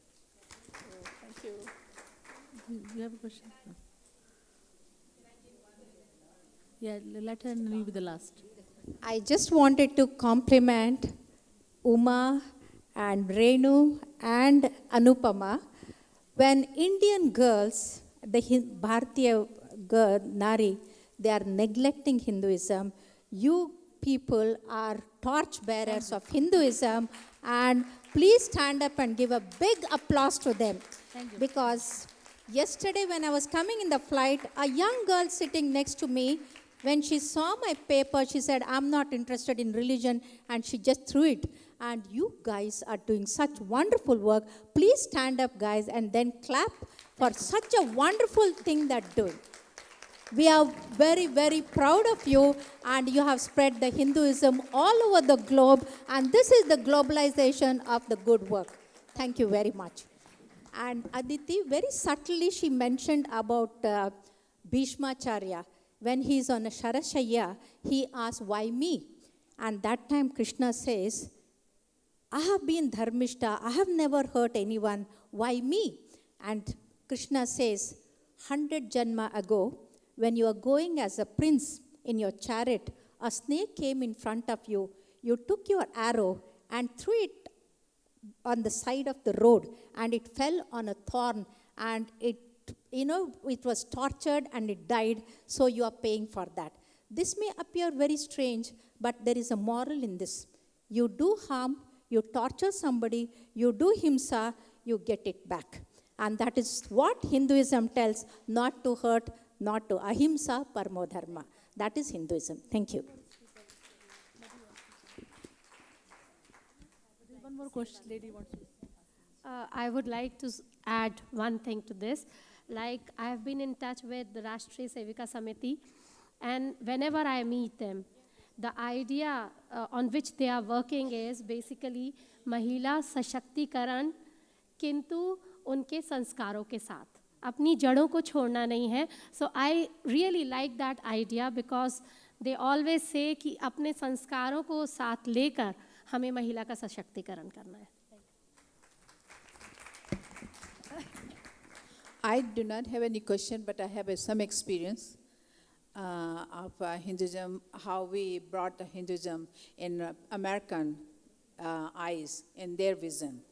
Thank you. You have a question? No. Yeah, let her leave with the last. I just wanted to compliment Uma and Renu and Anupama. When Indian girls, the Bharatiya girl, Nari, they are neglecting Hinduism, you people are torch bearers of Hinduism, and please stand up and give a big applause to them. Thank you. Because yesterday when I was coming in the flight, a young girl sitting next to me When she saw my paper, she said, I'm not interested in religion, and she just threw it. And you guys are doing such wonderful work. Please stand up, guys, and then clap for such a wonderful thing that doing. We are very, very proud of you, and you have spread the Hinduism all over the globe, and this is the globalization of the good work. Thank you very much. And Aditi, very subtly, she mentioned about Bhishmacharya. When he is on a Sharashaya, he asks, why me? And that time Krishna says, I have been Dharmishta, I have never hurt anyone, why me? And Krishna says, 100 Janma ago, when you are going as a prince in your chariot, a snake came in front of you. You took your arrow and threw it on the side of the road, and it fell on a thorn, and it was tortured and it died, so you are paying for that. This may appear very strange, but there is a moral in this. You do harm, you torture somebody, you do himsa, you get it back. And that is what Hinduism tells, not to hurt, not to ahimsa parmo dharma. That is Hinduism. Thank you. One more question, lady wants to. I would like to add one thing to this. Like, I have been in touch with the Rashtriya Sevika Samiti, and whenever I meet them, the idea on which they are working is basically Mahila Sashактीकरण, किंतु उनके संस्कारों के साथ. अपनी जड़ों को छोड़ना नहीं है. So I really like that idea because they always say कि अपने संस्कारों को साथ लेकर हमें महिला का सशक्तिकरण करना है. I do not have any question, but I have some experience of Hinduism, how we brought the Hinduism in American eyes, in their vision.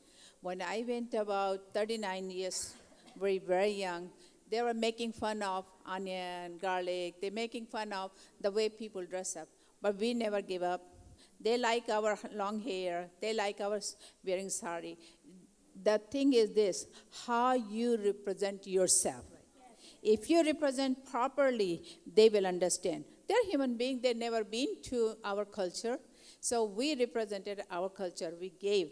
When I went about 39 years, very, very young, they were making fun of onion, garlic. They're making fun of the way people dress up. But we never give up. They like our long hair. They like our wearing sari. The thing is this, how you represent yourself. If you represent properly, they will understand. They're human beings. They've never been to our culture. So we represented our culture. We gave.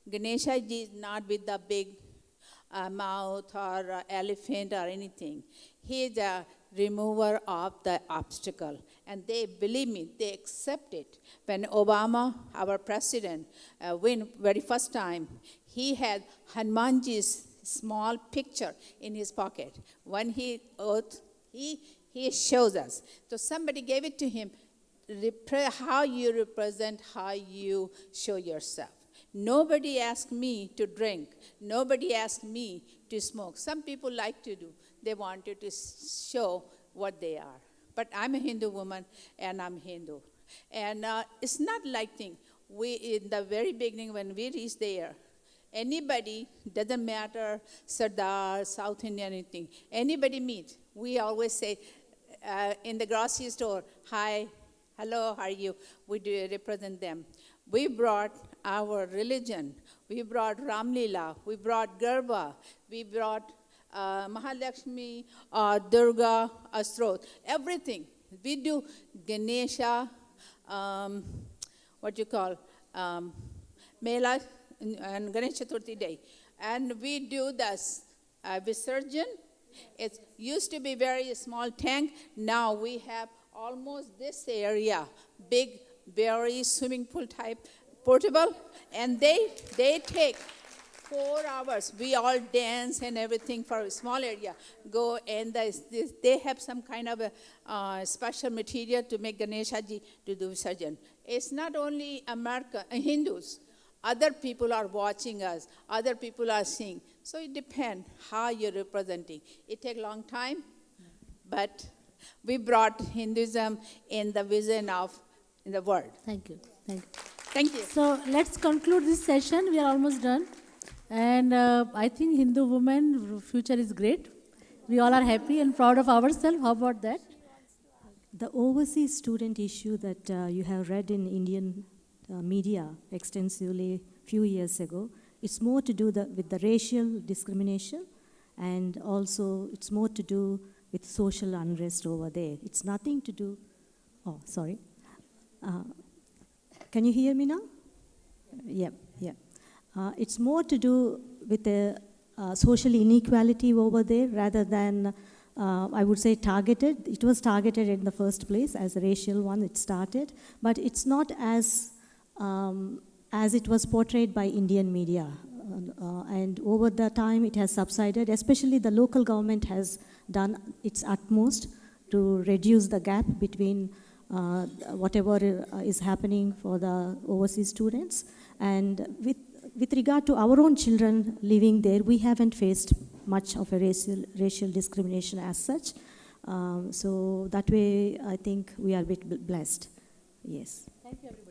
Ganesha ji is not with the big mouth or elephant or anything. He is a remover of the obstacle. And they, believe me, they accept it. When Obama, our president, win very first time, he had Hanumanji's small picture in his pocket. When he oath, he shows us. So somebody gave it to him. How you represent, how you show yourself. Nobody asked me to drink. Nobody asked me to smoke. Some people like to do. They wanted to show what they are. But I'm a Hindu woman, and I'm Hindu. And it's not like thing. We, in the very beginning, when we reached there, anybody, doesn't matter, Sardar, South Indian, anything, anybody meet, we always say in the grocery store, hi, hello, how are you? We do represent them. We brought our religion. We brought Ram Leela. We brought Garba. We brought Mahalakshmi, Durga, Astrot, everything. We do Ganesha, Mela and Ganesh Chaturthi Day. And we do this Visarjan. It used to be very small tank. Now we have almost this area, big, very swimming pool type, portable. And they take 4 hours. We all dance and everything for a small area. Go and they have some kind of a special material to make Ganesha ji to do Visarjan. It's not only Hindus. Other people are watching us. Other people are seeing. So it depends how you're representing. It takes a long time, but we brought Hinduism in the vision of in the world. Thank you. Thank you. Thank you. So let's conclude this session. We are almost done. And I think Hindu women future is great. We all are happy and proud of ourselves. How about that? The overseas student issue that you have read in Indian media extensively a few years ago, it's more to do with the racial discrimination, and also it's more to do with social unrest over there. It's nothing to do Oh, sorry. Can you hear me now? Yeah, yeah. It's more to do with the social inequality over there rather than, I would say, targeted. It was targeted in the first place as a racial one, it started, but it's not as it was portrayed by Indian media. And over the time it has subsided, especially the local government has done its utmost to reduce the gap between whatever is happening for the overseas students. And with regard to our own children living there, we haven't faced much of a racial discrimination as such. So that way, I think we are a bit blessed. Yes. Thank you, everybody.